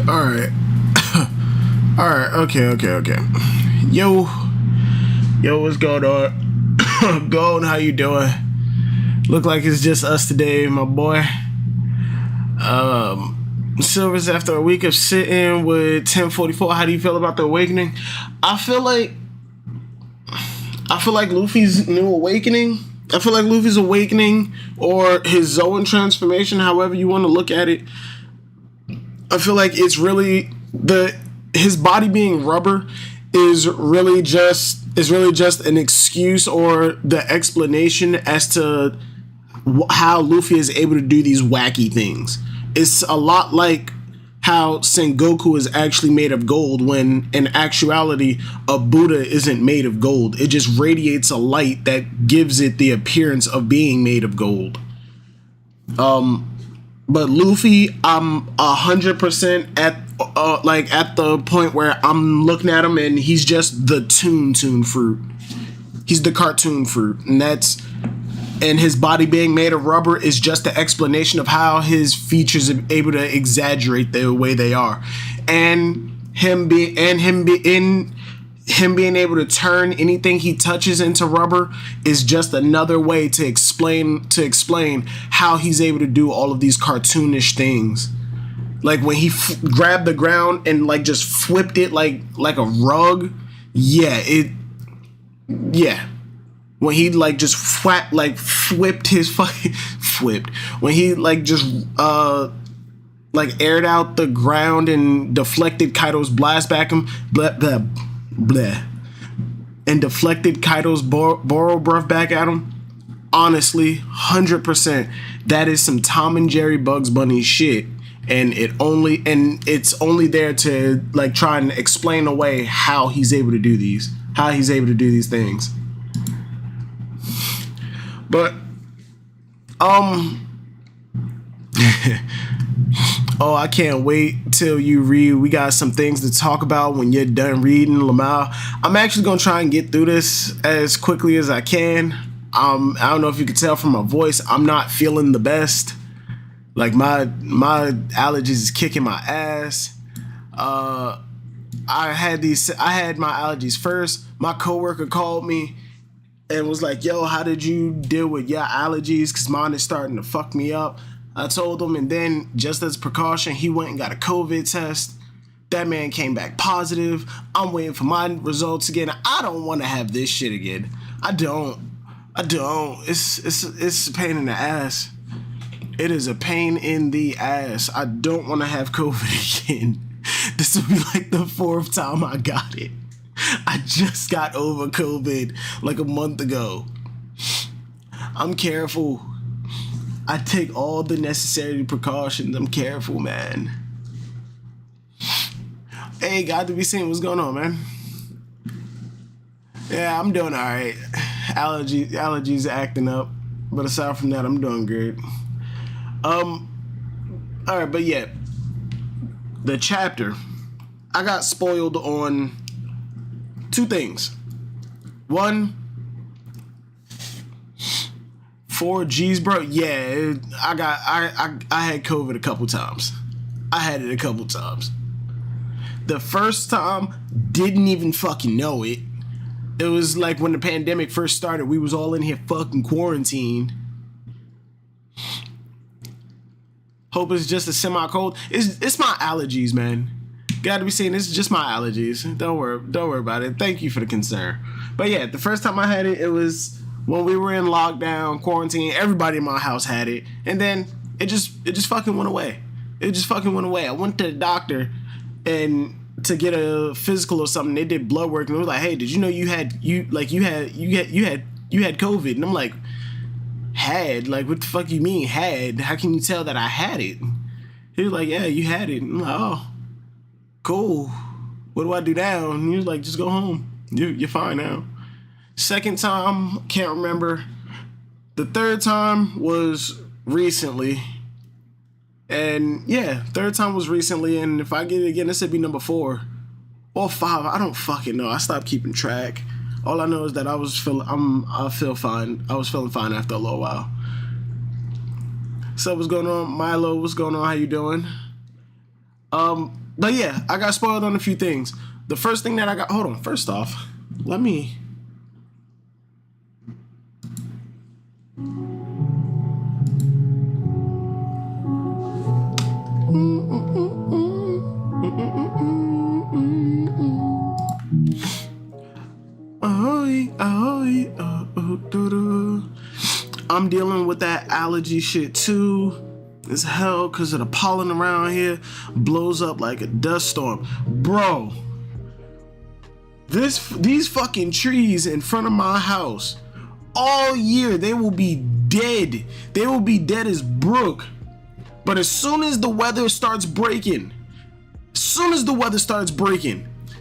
Alright. Alright, okay. Yo, what's going on? How you doing? Look like it's just us today, my boy. Silver's after a week of sitting with 1044. How do you feel about the awakening? I feel like Luffy's new awakening. I feel like Luffy's awakening or his Zoan transformation, however you want to look at it. I feel like it's really his body being rubber is really just an excuse or the explanation as to how Luffy is able to do these wacky things. It's a lot like how Sengoku is actually made of gold when in actuality a Buddha isn't made of gold. It just radiates a light that gives it the appearance of being made of gold. But Luffy, I'm 100% at the point where I'm looking at him and he's just the toon fruit. He's the cartoon fruit, and his body being made of rubber is just the explanation of how his features are able to exaggerate the way they are, and him being able to turn anything he touches into rubber is just another way to explain how he's able to do all of these cartoonish things. Like when he grabbed the ground and like just flipped it like a rug. When he like just flipped his fucking flipped. When he like just like aired out the ground and deflected Kaido's blast back him. And deflected Kaido's borrow breath back at him. Honestly, 100%, that is some Tom and Jerry Bugs Bunny shit, and it's only there to like try and explain away how he's able to do these things. But oh, I can't wait till you read. We got some things to talk about when you're done reading, Lamau. I'm actually going to try and get through this as quickly as I can. I don't know if you can tell from my voice, I'm not feeling the best. Like my allergies is kicking my ass. I had my allergies first. My coworker called me and was like, yo, how did you deal with your allergies? Because mine is starting to fuck me up. I told him, and then just as precaution, he went and got a COVID test. That man came back positive. I'm waiting for my results again. I don't want to have this shit again. I don't. It's a pain in the ass. It is a pain in the ass. I don't want to have COVID again. This will be like the 4th time I got it. I just got over COVID like a month ago. I'm careful. I take all the necessary precautions. I'm careful, man. Hey, God to be seen. What's going on, man? Yeah, I'm doing all right. Allergies acting up, but aside from that, I'm doing good. All right, but yeah, the chapter. I got spoiled on 2 things. One, 4Gs, bro. Yeah, I had COVID a couple times. I had it a couple times. The first time, didn't even fucking know it. It was like when the pandemic first started, we was all in here fucking quarantined. Hope it's just a semi-cold. It's my allergies, man. Gotta be saying it's just my allergies. Don't worry about it. Thank you for the concern. But yeah, the first time I had it, it was when we were in lockdown, quarantine. Everybody in my house had it, and then it just fucking went away. It just fucking went away. I went to the doctor and to get a physical or something. They did blood work and it was like, hey, did you know you had COVID? And I'm like, had? Like, what the fuck you mean had? How can you tell that I had it? He was like, yeah, you had it. And I'm like, oh, cool. What do I do now? And he was like, just go home. You're fine now. Second time, can't remember. The third time was recently. And yeah, third time was recently. And if I get it again, this would be number 4 or 5. I don't fucking know. I stopped keeping track. All I know is that I feel fine. I was feeling fine after a little while. So what's going on, Milo? What's going on? How you doing? But yeah, I got spoiled on a few things. The first thing that I got, hold on, first off, let me. I'm dealing with that allergy shit too. It's hell because of the pollen around here blows up like a dust storm. Bro, these fucking trees in front of my house, all year they will be dead. They will be dead as Brook. But as soon as the weather starts breaking,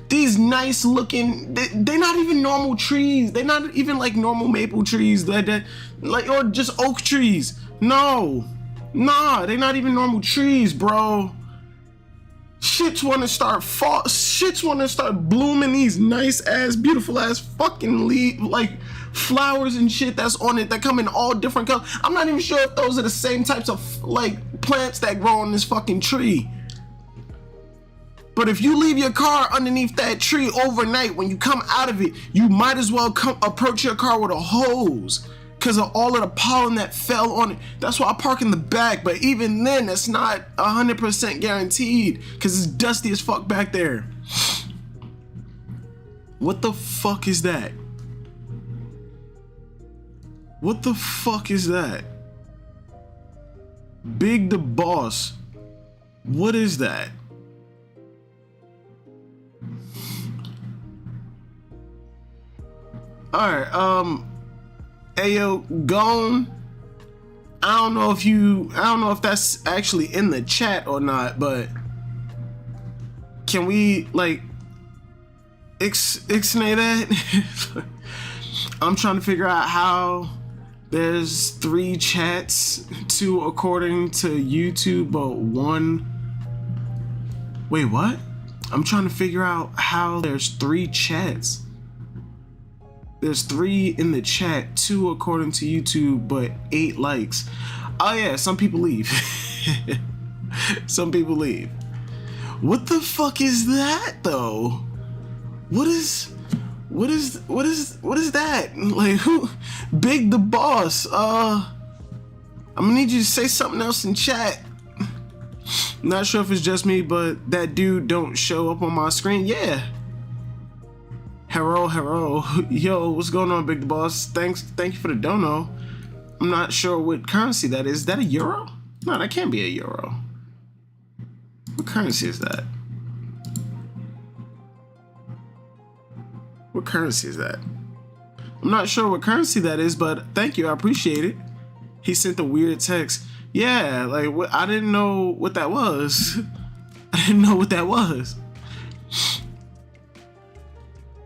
these nice looking, they're not even normal trees. They're not even like normal maple trees, like or just oak trees. No, nah, they're not even normal trees, bro. Shits want to start blooming these nice ass, beautiful ass fucking leaf, like flowers and shit that's on it that come in all different colors. I'm not even sure if those are the same types of like plants that grow on this fucking tree. But if you leave your car underneath that tree overnight, when you come out of it, you might as well approach your car with a hose because of all of the pollen that fell on it. That's why I park in the back. But even then, that's not 100% guaranteed because it's dusty as fuck back there. What the fuck is that? What the fuck is that? Big the Boss. What is that? Alright, Ayo, Gone. I don't know if that's actually in the chat or not, but can we like ixnay that? I'm trying to figure out how there's 3 chats, 2 according to YouTube, but 1. Wait, what? I'm trying to figure out how there's 3 chats. There's 3 in the chat, 2 according to YouTube, but 8 likes. Oh yeah, some people leave. Some people leave. What the fuck is that though? What is that? Like who? Big the Boss. I'm gonna need you to say something else in chat. Not sure if it's just me, but that dude don't show up on my screen. Yeah. Hello. Yo, what's going on, Big the Boss? Thank you for the dono. I'm not sure what currency that is. Is that a euro? No, that can't be a euro. What currency is that? What currency is that? I'm not sure what currency that is, but thank you. I appreciate it. He sent a weird text. Yeah, like I didn't know what that was. I didn't know what that was.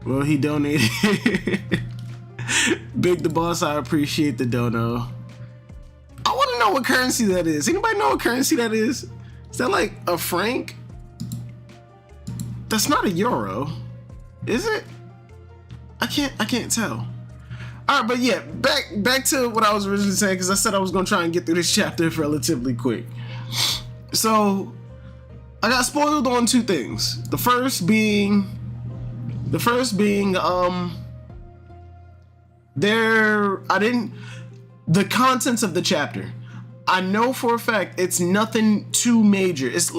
Well, he donated. Big the Boss, I appreciate the dono. I want to know what currency that is. Anybody know what currency that is? Is that like a franc? That's not a euro. Is it? I can't tell. All right, but yeah, back to what I was originally saying, because I said I was going to try and get through this chapter relatively quick. So, I got spoiled on 2 things. The first being the contents of the chapter. I know for a fact it's nothing too major. It's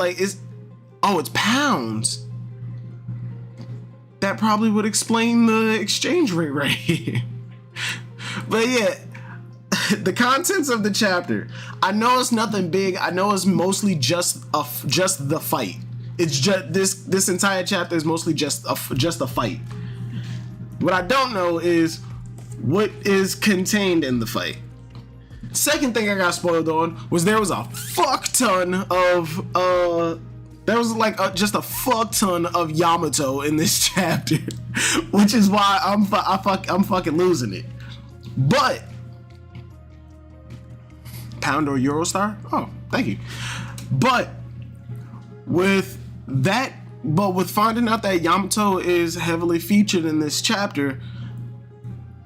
pounds. That probably would explain the exchange rate right here. But yeah, the contents of the chapter. I know it's nothing big. I know it's mostly just the fight. It's just this entire chapter is mostly just a fight. What I don't know is what is contained in the fight. Second thing I got spoiled on was there was a fuck ton of just a fuck ton of Yamato in this chapter, which is why I'm fucking losing it. But pound or Eurostar? Oh, thank you. But with finding out that Yamato is heavily featured in this chapter,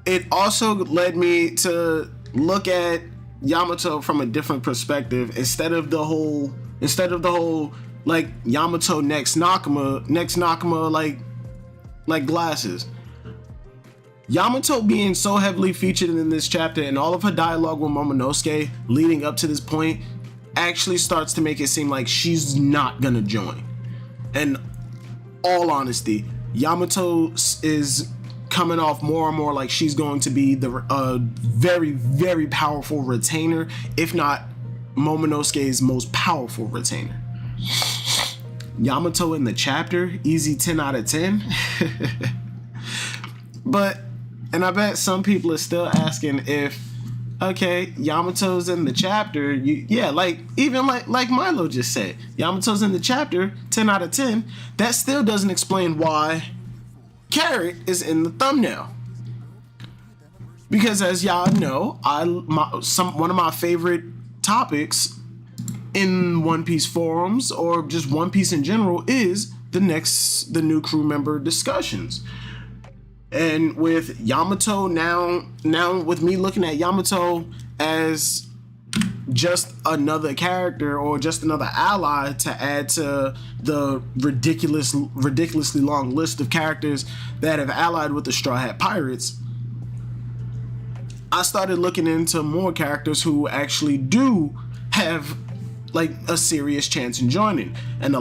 it also led me to look at Yamato from a different perspective instead of the whole like Yamato next Nakama like glasses. Yamato being so heavily featured in this chapter and all of her dialogue with Momonosuke leading up to this point actually starts to make it seem like she's not gonna join. And all honesty, Yamato is coming off more and more like she's going to be the very, very powerful retainer, if not Momonosuke's most powerful retainer. Yamato in the chapter, easy 10 out of 10. But, and I bet some people are still asking if, okay, Yamato's in the chapter, like Milo just said, Yamato's in the chapter, 10 out of 10. That still doesn't explain why Carrot is in the thumbnail. Because as y'all know, one of my favorite topics in One Piece forums or just One Piece in general is the new crew member discussions. And with Yamato now with me looking at Yamato as just another character or just another ally to add to the ridiculously long list of characters that have allied with the Straw Hat Pirates, I started looking into more characters who actually do have like a serious chance in joining. And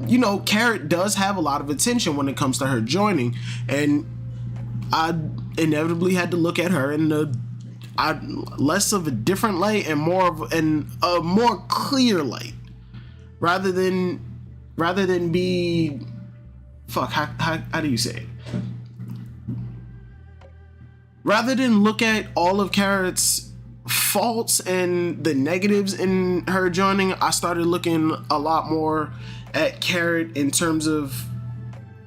you know, Carrot does have a lot of attention when it comes to her joining, and I inevitably had to look at her in less of a different light and more of a more clear light, rather than be how do you say it? Rather than look at all of Carrot's faults and the negatives in her joining, I started looking a lot more at Carrot in terms of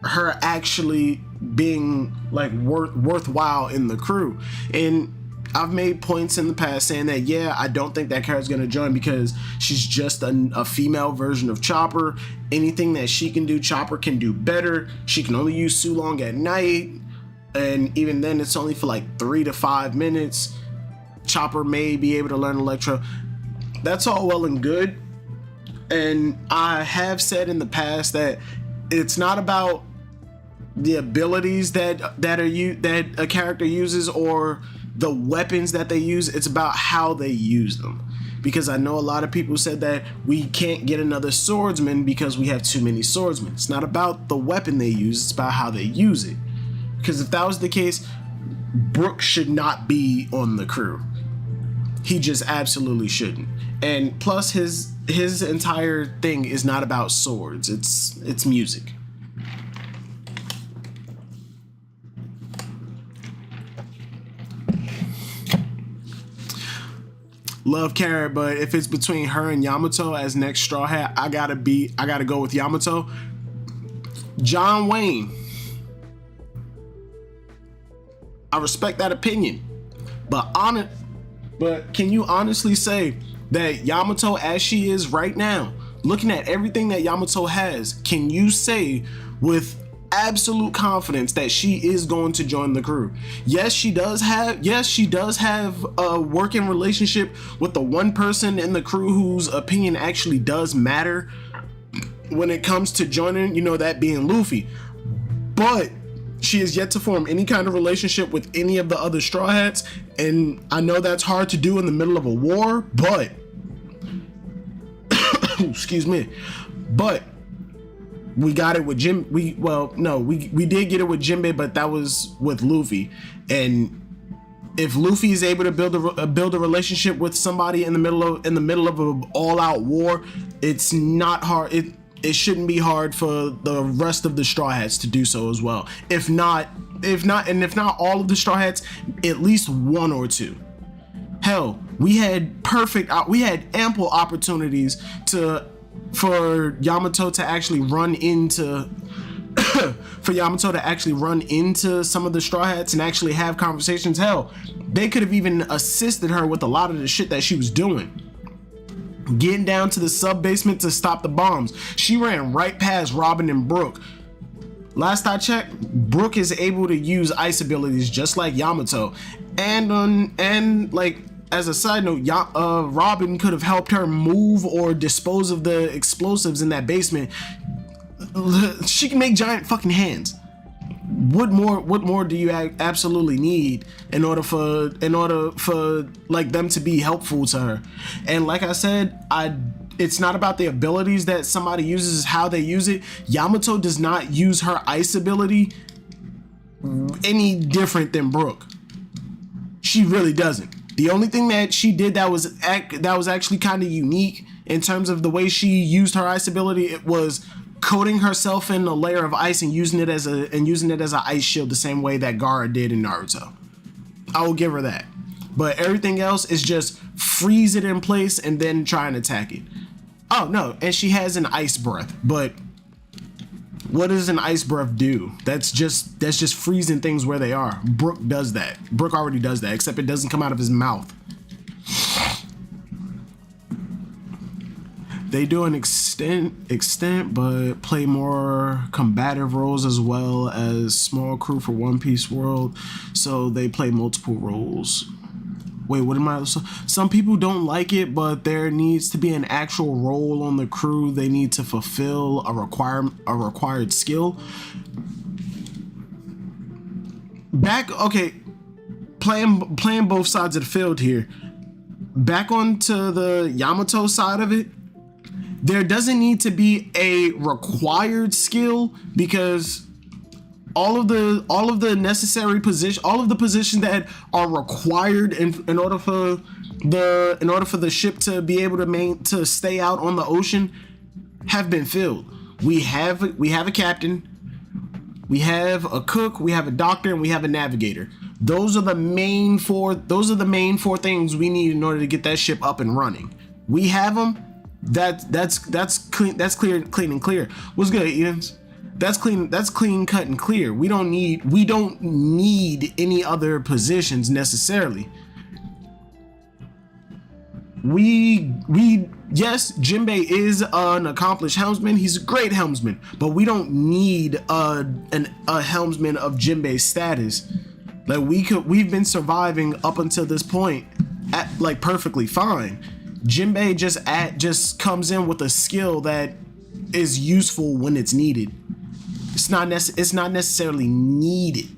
her actually being like worthwhile in the crew. And I've made points in the past saying that, yeah, I don't think that Carrot's gonna join because she's just a female version of Chopper. Anything that she can do, Chopper can do better. She can only use Sulong at night, and even then it's only for like 3 to 5 minutes. Chopper may be able to learn Electro. That's all well and good. And I have said in the past that it's not about the abilities that a character uses or the weapons that they use. It's about how they use them. Because I know a lot of people said that we can't get another swordsman because we have too many swordsmen. It's not about the weapon they use, it's about how they use it. Because if that was the case, Brook should not be on the crew. He just absolutely shouldn't. And plus his entire thing is not about swords. It's music. Love Carrot, but if it's between her and Yamato as next Straw Hat, I gotta go with Yamato. John Wayne. I respect that opinion, but can you honestly say that Yamato, as she is right now, looking at everything that Yamato has, can you say with absolute confidence that she is going to join the crew? Yes, she does have a working relationship with the one person in the crew whose opinion actually does matter when it comes to joining, you know, that being Luffy. But she has yet to form any kind of relationship with any of the other Straw Hats, and I know that's hard to do in the middle of a war, but excuse me, but we got it with Jim. We did get it with Jinbei, but that was with Luffy. And if Luffy is able to build a relationship with somebody in the middle of an all-out war, it's not hard. It shouldn't be hard for the rest of the Straw Hats to do so as well. If not all of the Straw Hats, at least one or two. Hell, we had ample opportunities for Yamato to actually run into some of the Straw Hats and actually have conversations. Hell, they could have even assisted her with a lot of the shit that she was doing. Getting down to the sub basement to stop the bombs. She ran right past Robin and Brook. Last I checked, Brook is able to use ice abilities just like Yamato, and like as a side note, Robin could have helped her move or dispose of the explosives in that basement. She can make giant fucking hands. What more do you absolutely need in order for like them to be helpful to her? And like I said, it's not about the abilities that somebody uses, it's how they use it. Yamato does not use her ice ability any different than Brook. She really doesn't. The only thing that she did that was actually kind of unique in terms of the way she used her ice ability, it was coating herself in a layer of ice and using it as an ice shield, the same way that Gaara did in Naruto. I will give her that. But everything else is just freeze it in place and then try and attack it. Oh no, and she has an ice breath, but what does an ice breath do? That's just freezing things where they are. Brook does that. Brook already does that, except it doesn't come out of his mouth. They do an extent, but play more combative roles as well as small crew for One Piece World. So they play multiple roles. Wait, what am I? Some people don't like it, but there needs to be an actual role on the crew. They need to fulfill a required skill. Playing both sides of the field here. Back onto the Yamato side of it. There doesn't need to be a required skill, because all of the necessary position, all of the positions that are required in order for the ship to be able to stay out on the ocean have been filled. We have a captain, we have a cook, we have a doctor, and we have a navigator. Those are the main four things we need in order to get that ship up and running. We have them. That's clean. That's clean and clear. What's good, Ian's? That's clean cut and clear. We don't need any other positions necessarily. Yes, Jinbei is an accomplished helmsman. He's a great helmsman, but we don't need a helmsman of Jinbei's status. Like we've been surviving up until this point like perfectly fine. Jinbei just comes in with a skill that is useful when it's needed. It's not necessarily needed.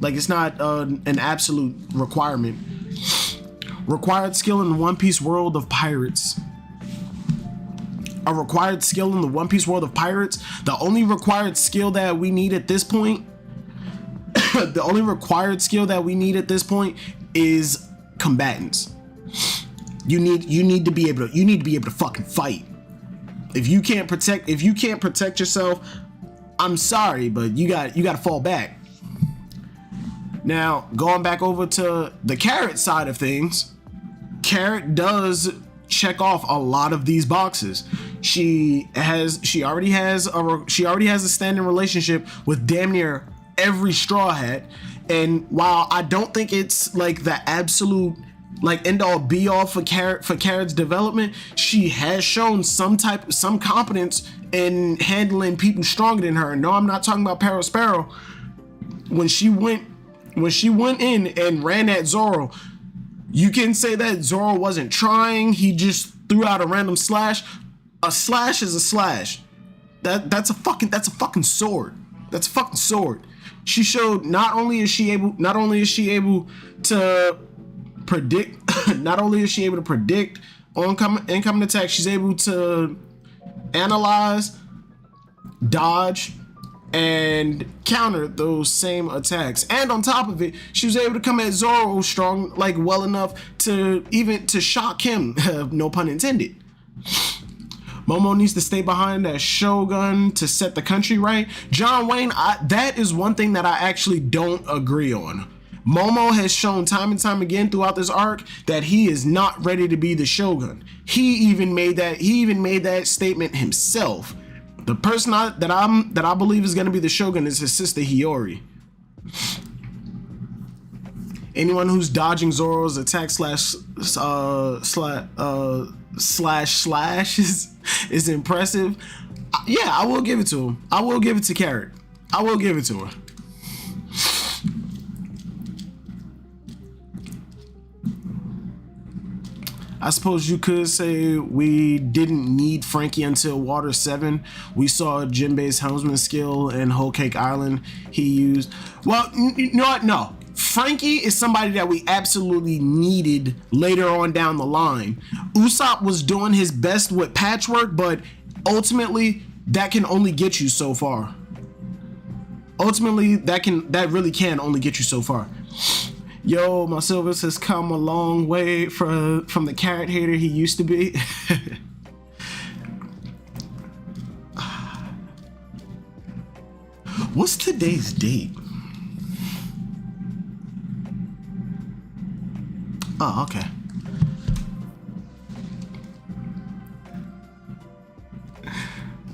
Like, it's not an absolute requirement. Required skill in the One Piece world of pirates. A required skill in the One Piece world of pirates. The only required skill that we need at this point is combatants. You need to be able to fucking fight. If you can't protect yourself, I'm sorry, but you got to fall back. Now, going back over to the Carrot side of things, Carrot does check off a lot of these boxes. She already has a standing relationship with damn near every Straw Hat, and while I don't think it's like the absolute like end all be all for Carrot's development, she has shown some competence in handling people stronger than her. No, I'm not talking about Sparrow. When she went in and ran at Zoro, you can say that Zoro wasn't trying. He just threw out a random slash. A slash is a slash. That's a fucking sword. That's a fucking sword. She showed not only is she able to predict incoming attacks, she's able to analyze, dodge, and counter those same attacks. And on top of it, she was able to come at Zoro strong, like well enough to shock him, no pun intended. Momo needs to stay behind that Shogun to set the country right. John Wayne, that is one thing that I actually don't agree on. Momo has shown time and time again throughout this arc that he is not ready to be the Shogun. He even made that statement himself. The person that I believe is going to be the Shogun is his sister Hiyori. Anyone who's dodging Zoro's attack slash is impressive. Yeah, I will give it to him. I will give it to Carrot. I will give it to her. I suppose you could say we didn't need Frankie until Water 7. We saw Jinbei's helmsman skill in Whole Cake Island he used. Well, you know what? No. Frankie is somebody that we absolutely needed later on down the line. Usopp was doing his best with patchwork, but ultimately that can only get you so far. Ultimately, that really can only get you so far. Yo, my Silvers has come a long way from the carrot hater he used to be. What's today's date? Oh, okay.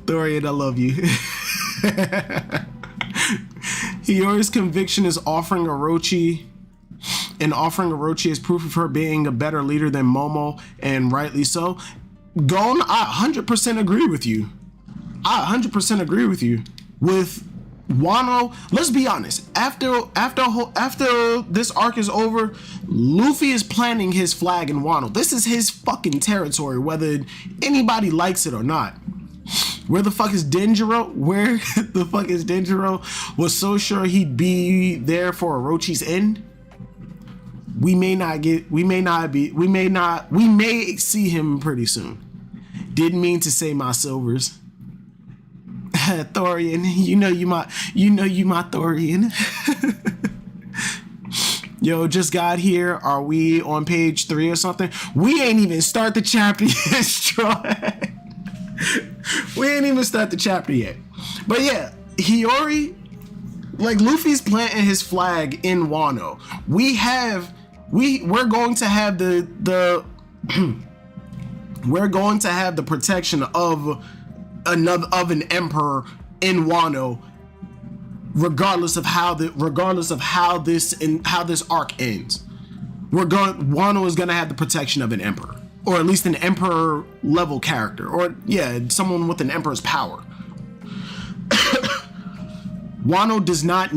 Dorian, I love you. Hiyori's conviction is offering Orochi, and offering Orochi as proof of her being a better leader than Momo, and rightly so. Gon, I 100% agree with you. I 100% agree with you. With Wano, let's be honest. After this arc is over, Luffy is planting his flag in Wano. This is his fucking territory, whether anybody likes it or not. Where the fuck is Denjiro? Where the fuck is Denjiro? Was so sure he'd be there for Orochi's end. We may see him pretty soon. Didn't mean to say my Silvers. Thorian, you know you my Thorian. Yo, just got here. Are we on page 3 or something? We ain't even start the chapter yet, Troy. We ain't even start the chapter yet. But yeah, Hiyori, like Luffy's planting his flag in Wano. We're going to have the we're going to have the protection of an emperor in Wano, regardless of how this arc ends. Wano is gonna have the protection of an emperor, or at least an emperor level character, or yeah, someone with an emperor's power. Wano does not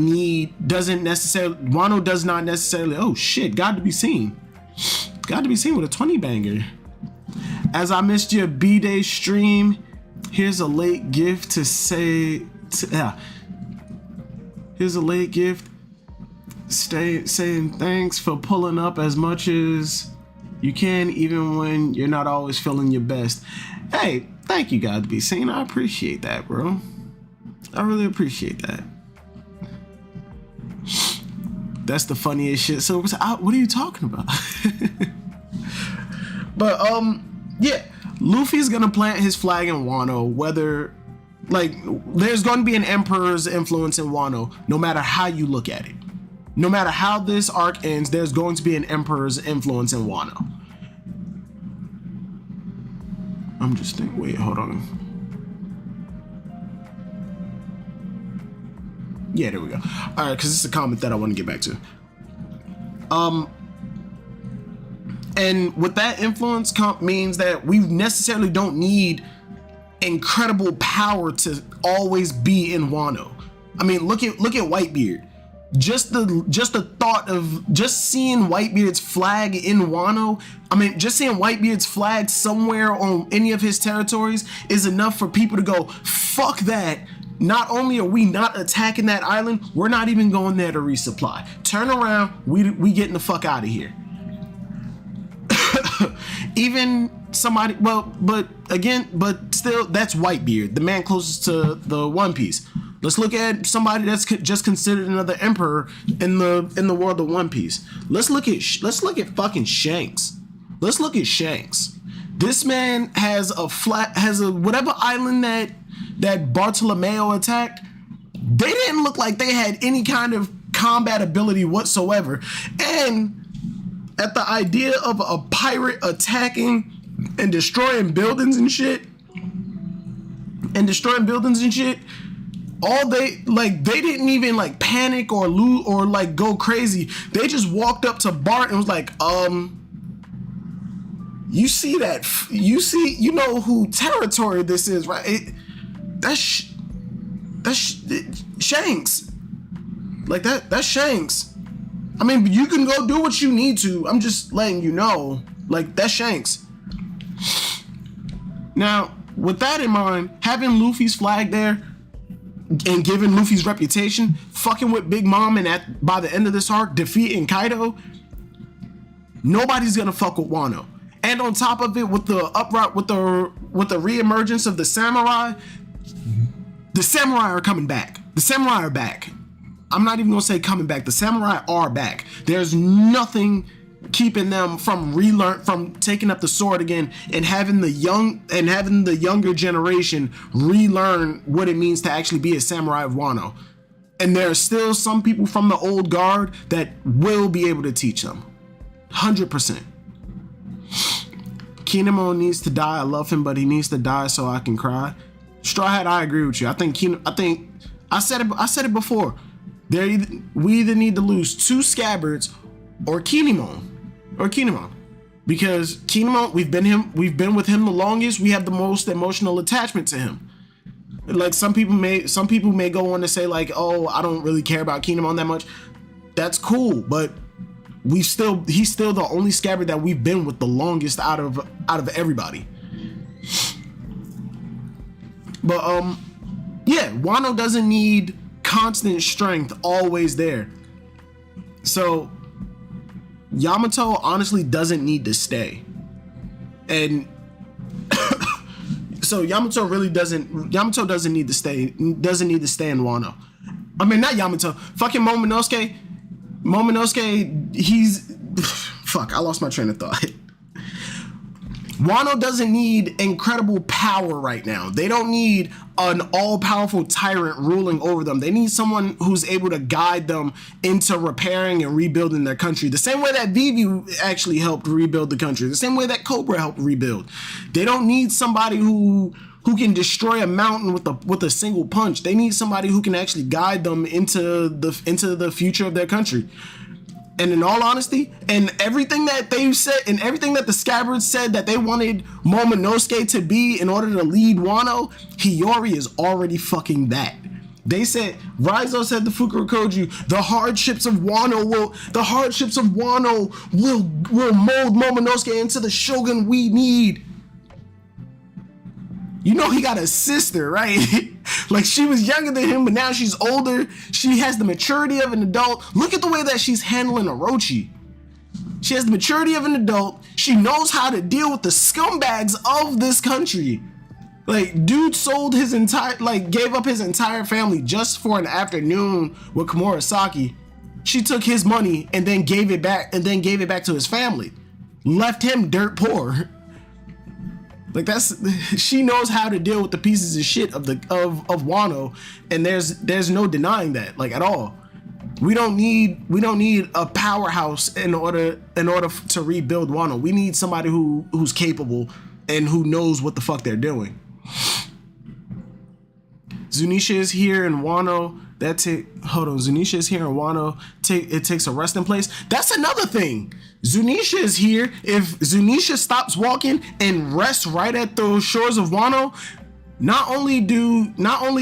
necessarily. Oh shit! Got to be seen with a 20 banger. As I missed your B-Day stream, here's a late gift to say. Here's a late gift. Saying thanks for pulling up as much as you can, even when you're not always feeling your best. Hey, thank you, God to be seen. I appreciate that, bro. I really appreciate that. That's the funniest shit. So what are you talking about? But yeah, Luffy's gonna plant his flag in Wano, whether there's gonna be an emperor's influence in Wano, no matter how you look at it. No matter how this arc ends, there's going to be an emperor's influence in Wano. I'm just thinking, wait, hold on. Yeah, there we go. All right, because it's a comment that I want to get back to. And with that influence means that we necessarily don't need incredible power to always be in Wano. I mean, look at Whitebeard. Just the thought of just seeing Whitebeard's flag in Wano, I mean, just seeing Whitebeard's flag somewhere on any of his territories is enough for people to go, fuck that. Not only are we not attacking that island, we're not even going there to resupply. Turn around, we getting the fuck out of here. Even somebody, but still, that's Whitebeard, the man closest to the One Piece. Let's look at somebody that's just considered another emperor in the world of One Piece. Let's look at fucking Shanks. Let's look at Shanks. This man has a whatever island that Bartolomeo attacked. They didn't look like they had any kind of combat ability whatsoever. And at the idea of a pirate attacking and destroying buildings and shit, all they didn't even like panic or lose or like go crazy. They just walked up to Bart and was like, you see that? You know who territory this is, right? That's Shanks. Like that's Shanks. I mean, you can go do what you need to. I'm just letting you know. Like, that's Shanks. Now, with that in mind, having Luffy's flag there and giving Luffy's reputation, fucking with Big Mom, and by the end of this arc, defeating Kaido, nobody's gonna fuck with Wano. And on top of it, with the reemergence of the samurai are coming back. The samurai are back. I'm not even gonna say coming back. The samurai are back. There's nothing keeping them from taking up the sword again and having the younger generation relearn what it means to actually be a samurai of Wano. And there are still some people from the old guard that will be able to teach them. 100%. Kinemon needs to die. I love him, but he needs to die so I can cry. Straw Hat, I agree with you. I said it before. We either need to lose 2 scabbards or Kinemon. Because Kinemon, we've been with him the longest. We have the most emotional attachment to him. Like, some people may go on to say, like, oh, I don't really care about Kinemon that much. That's cool, but he's still the only scabbard that we've been with the longest out of everybody. But yeah, Wano doesn't need constant strength always there. So Yamato honestly doesn't need to stay. And so Yamato doesn't need to stay in Wano. I mean, not Yamato, fucking Momonosuke, he's fuck, I lost my train of thought. Wano doesn't need incredible power right now. They don't need an all-powerful tyrant ruling over them. They need someone who's able to guide them into repairing and rebuilding their country. The same way that Vivi actually helped rebuild the country. The same way that Cobra helped rebuild. They don't need somebody who can destroy a mountain with a single punch. They need somebody who can actually guide them into the future of their country. And in all honesty, and everything that they said, and everything that the Scabbards said that they wanted Momonosuke to be in order to lead Wano, Hiyori is already fucking that. They said, Raizo said to Fukurokoju, the hardships of Wano will mold Momonosuke into the shogun we need. You know he got a sister, right? Like, she was younger than him, but now she's older. She has the maturity of an adult. Look at the way that she's handling Orochi. She has the maturity of an adult. She knows how to deal with the scumbags of this country. Like, dude sold his gave up his entire family just for an afternoon with Komurasaki. She took his money and then gave it back to his family. Left him dirt poor. Like, she knows how to deal with the pieces of shit of Wano, and there's no denying that, like, at all. We don't need a powerhouse in order to rebuild Wano. We need somebody who's capable and who knows what the fuck they're doing. Zunisha is here in Wano. Zunisha is here in Wano. It takes a resting place. That's another thing. Zunisha is here. If Zunisha stops walking and rests right at the shores of Wano, not only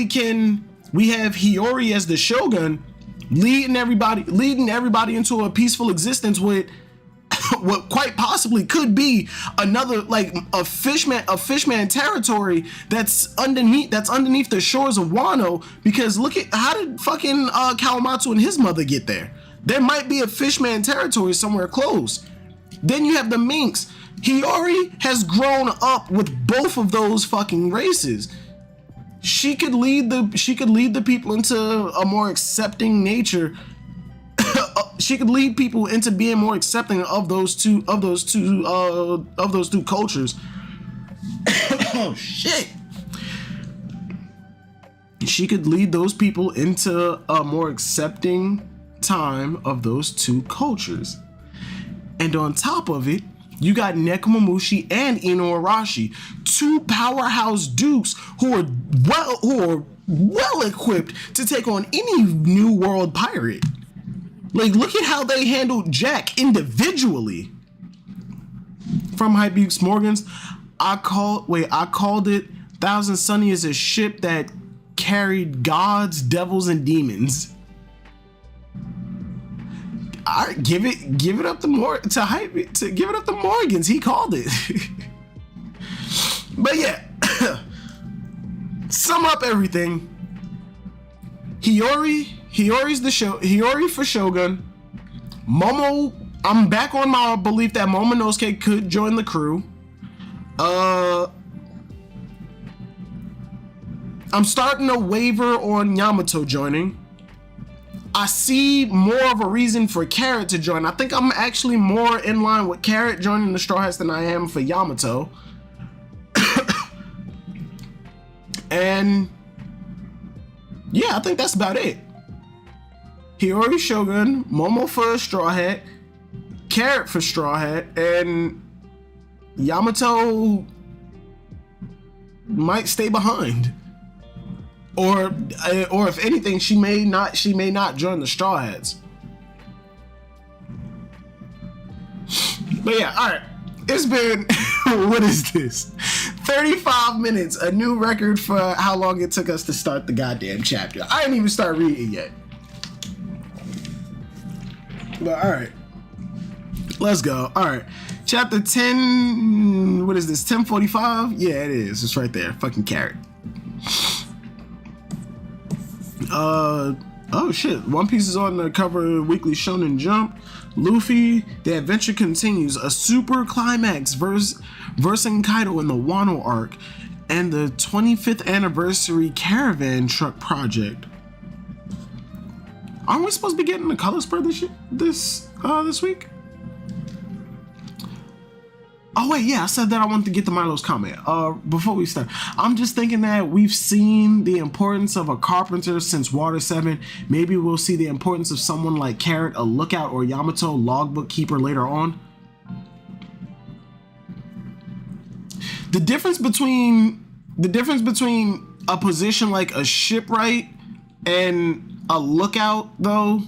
can we have Hiyori as the shogun, leading everybody into a peaceful existence with what quite possibly could be another, like, a fishman territory that's underneath the shores of Wano. Because look at how did fucking Kawamatsu and his mother get there? There might be a fishman territory somewhere close. Then you have the minks. Hiyori has grown up with both of those fucking races. She could lead the people into a more accepting nature. She could lead people into being more accepting of those two cultures. Oh shit. She could lead those people into a more accepting time of those two cultures. And on top of it, you got Nekomamushi and Inuarashi, 2 powerhouse dukes who are well equipped to take on any New World pirate. Like, look at how they handled Jack individually. From Hypebeaks Morgans, I called it Thousand Sunny is a ship that carried gods, devils, and demons. All right, give it up to hype it, to give it up to Morgans. He called it. But yeah, sum up everything. Hiyori for Shogun. Momo, I'm back on my belief that Momonosuke could join the crew. I'm starting to waver on Yamato joining. I see more of a reason for Carrot to join. I think I'm actually more in line with Carrot joining the Straw Hats than I am for Yamato. And yeah, I think that's about it. Hiyori Shogun, Momo for Straw Hat, Carrot for Straw Hat, and Yamato might stay behind. Or if anything, she may not join the Straw Hats. But yeah, all right. It's been what is this? 35 minutes, a new record for how long it took us to start the goddamn chapter. I didn't even start reading yet. But all right, let's go. All right, chapter 10. What is this? 10:45? Yeah, it is. It's right there. Fucking Carrot. Oh shit, One Piece is on the cover of Weekly Shonen Jump. Luffy, the adventure continues. A super climax versing Kaido in the Wano arc and the 25th anniversary caravan truck project. Aren't we supposed to be getting the color spread this week? Oh wait, yeah, I said that I wanted to get to Milo's comment. Before we start, I'm just thinking that we've seen the importance of a carpenter since Water 7. Maybe we'll see the importance of someone like Carrot, a lookout, or Yamato, logbook keeper later on. The difference between a position like a shipwright and a lookout, though,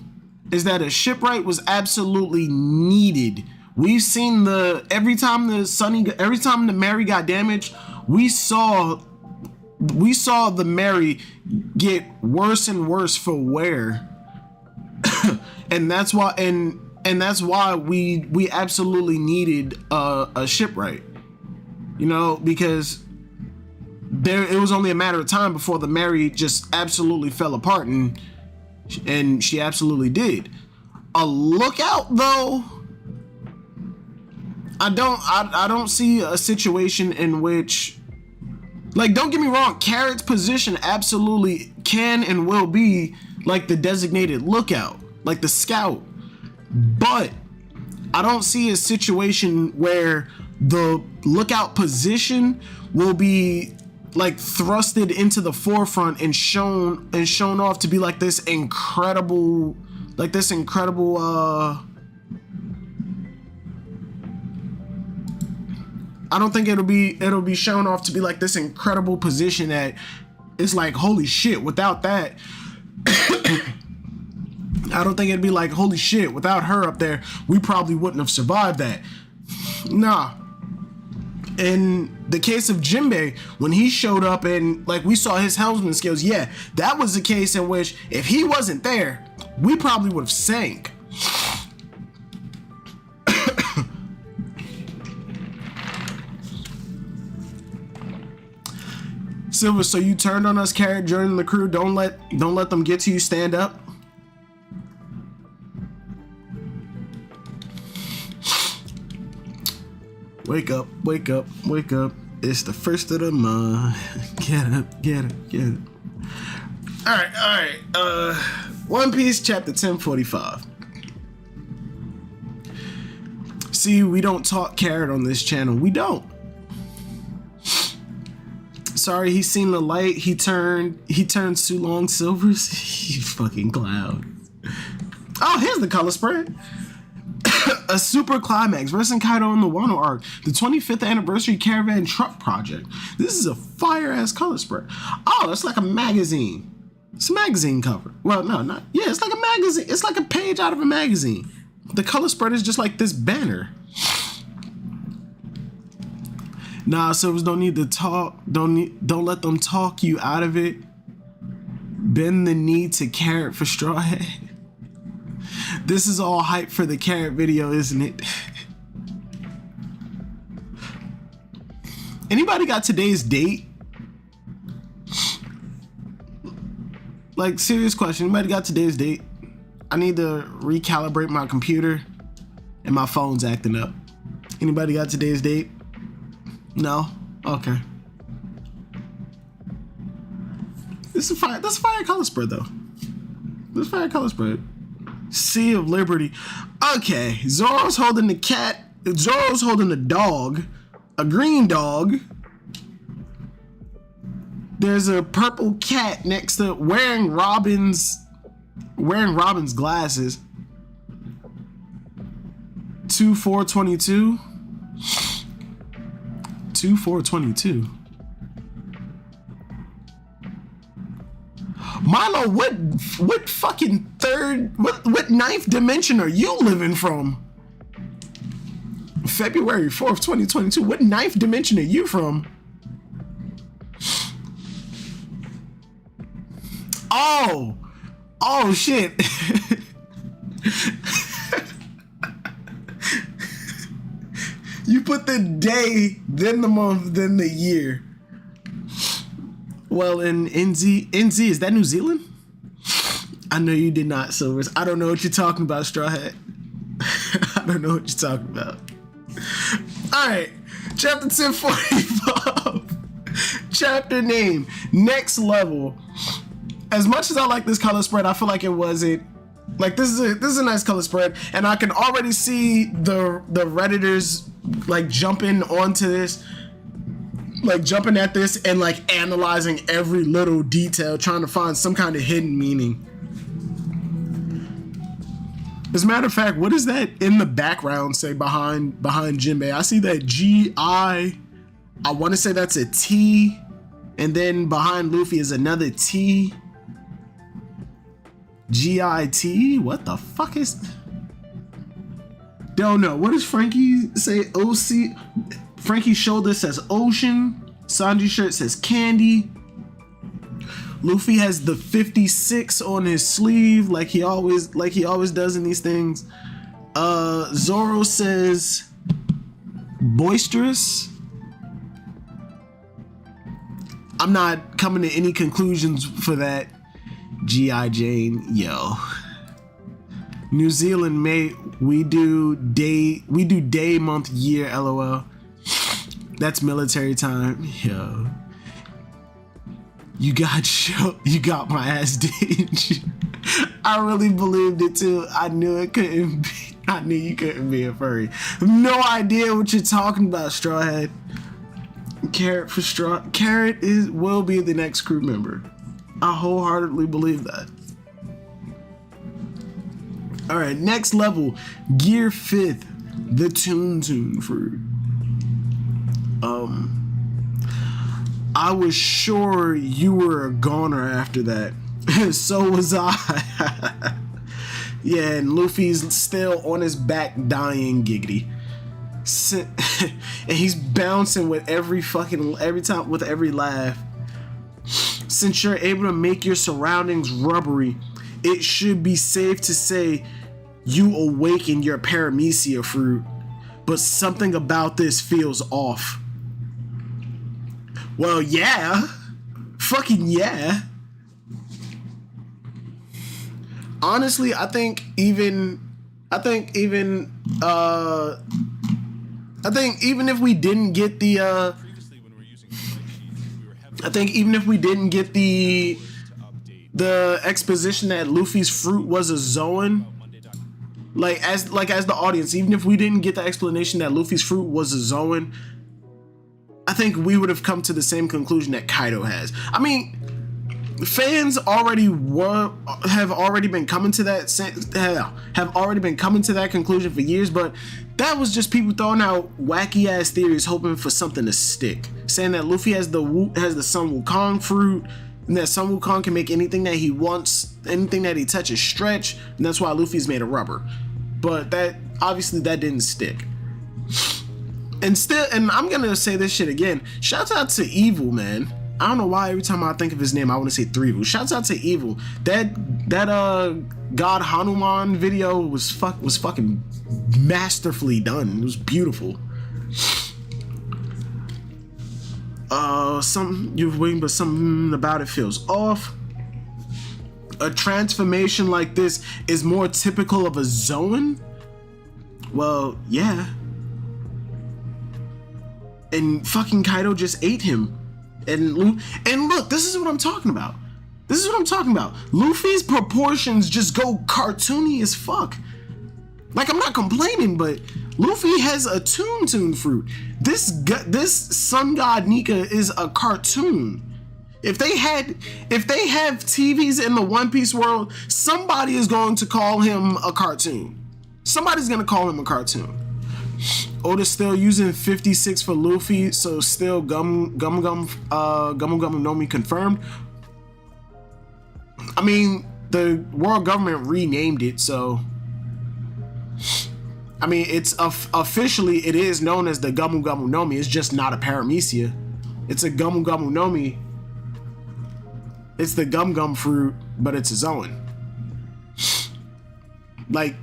is that a shipwright was absolutely needed. We've seen every time the Mary got damaged, we saw the Mary get worse and worse for wear. and that's why we absolutely needed a shipwright. You know, because it was only a matter of time before the Mary just absolutely fell apart, and she absolutely did. A lookout, though, I don't see a situation in which, like, don't get me wrong, Carrot's position absolutely can and will be like the designated lookout, like the scout. But I don't see a situation where the lookout position will be like thrusted into the forefront and shown off to be like this incredible I don't think it'll be shown off to be like this incredible position that it's like, holy shit, without that I don't think it'd be like, holy shit, without her up there, we probably wouldn't have survived that. Nah. In the case of Jinbei, when he showed up and like we saw his helmsman skills, yeah, that was the case in which if he wasn't there, we probably would have sank. Silver, so you turned on us, Carrot, joining the crew. Don't let them get to you. Stand up. Wake up, wake up, wake up. It's the first of the month. Get up, get up, get up. All right. One Piece chapter 10:45. See, we don't talk Carrot on this channel. We don't. Sorry, he's seen the light. He turned Sulong Silvers. You fucking clown. Oh, here's the color spread. A super climax versing Kaido in the Wano arc, the 25th anniversary caravan truck project. This is a fire-ass color spread. Oh, it's like a magazine. It's a magazine cover. Well, no, not. Yeah, it's like a magazine. It's like a page out of a magazine. The color spread is just like this banner. Nah, Silvers, don't need to talk. Don't let them talk you out of it. Bend the knee to Carrot for Straw Hat. This is all hype for the carrot video, isn't it? Anybody got today's date? Like, serious question. Anybody got today's date? I need to recalibrate my computer and my phone's acting up. Anybody got today's date? No? Okay. This is fire. That's a fire color spread, though. This fire color spread. Sea of Liberty. Okay. Zoro's holding the cat. Zoro's holding a dog. A green dog. There's a purple cat next to wearing Robin's glasses. 2422. 2422. Milo, what fucking what ninth dimension are you living from? February 4th, 2022. What ninth dimension are you from? Oh shit. You put the day, then the month, then the year. Well, in NZ, is that New Zealand? I know you did not, Silvers. I don't know what you're talking about, Straw Hat. I don't know what you're talking about. All right, chapter 1045. Chapter name, Next Level. As much as I like this color spread, I feel like it wasn't. Like, this is a nice color spread, and I can already see the Redditors like jumping onto this, like jumping at this and like analyzing every little detail, trying to find some kind of hidden meaning. As a matter of fact, what does that in the background say behind Jinbei? I see that G-I. I want to say that's a T, and then behind Luffy is another T. G-I-T? What the fuck is... Don't know. What does Frankie say? O-C... Frankie's shoulder says ocean. Sanji's shirt says candy. Luffy has the 56 on his sleeve, like he always does in these things. Zoro says boisterous. I'm not coming to any conclusions for that. G.I. Jane, yo. New Zealand, mate. We do day, month, year, LOL. That's military time, yo. You got my ass, didn't you? I really believed it too. I knew it couldn't be. I knew you couldn't be a furry. No idea what you're talking about, Strawhead. Carrot will be the next crew member. I wholeheartedly believe that. All right, next level, Gear 5th, the Toon Fruit. I was sure you were a goner after that. So was I. Yeah, and Luffy's still on his back dying, giggity. And he's bouncing with every time with every laugh. Since you're able to make your surroundings rubbery, it should be safe to say you awaken your paramecia fruit. But something about this feels off. Well, yeah. Fucking yeah. Honestly, I think even if we didn't get the the exposition that Luffy's fruit was a Zoan, as the audience, even if we didn't get the explanation that Luffy's fruit was a Zoan, I think we would have come to the same conclusion that Kaido has. I mean, fans have already been coming to that conclusion for years, but that was just people throwing out wacky ass theories, hoping for something to stick, saying that Luffy has the Sun Wukong fruit, and that Sun Wukong can make anything that he wants, anything that he touches stretch, and that's why Luffy's made of rubber. But that obviously that didn't stick. And I'm gonna say this shit again. Shouts out to Evil, man. I don't know why every time I think of his name, I want to say 3 Shouts out to Evil. That God Hanuman video was fucking masterfully done. It was beautiful. Something you're waiting, but something about it feels off. A transformation like this is more typical of a Zoan? Well, yeah. And fucking Kaido just ate him. And look, this is what I'm talking about. This is what I'm talking about. Luffy's proportions just go cartoony as fuck. Like, I'm not complaining, but Luffy has a Toon fruit. This sun god Nika is a cartoon. If they have TVs in the One Piece world, somebody is going to call him a cartoon. Somebody's gonna call him a cartoon. Oda's still using 56 for Luffy, so still Gum no Mi confirmed. I mean, the world government renamed it, so I mean, it's officially it is known as the Gamu no Mi. It's just not a paramecia. It's a Gamu no Mi. It's the gum fruit, but it's a Zoan. Like,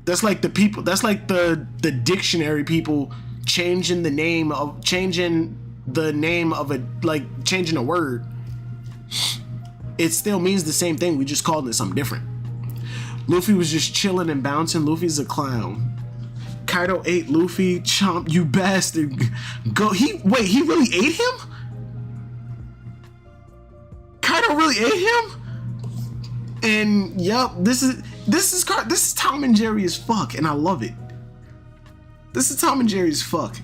that's like the people. That's like the dictionary people changing the name of a, like, changing a word. It still means the same thing. We just called it something different. Luffy was just chilling and bouncing. Luffy's a clown. Kaido ate Luffy. Chomp, you bastard. Go. He really ate him? Kaido really ate him? And yup, this is Tom and Jerry as fuck, and I love it. This is Tom and Jerry as fuck.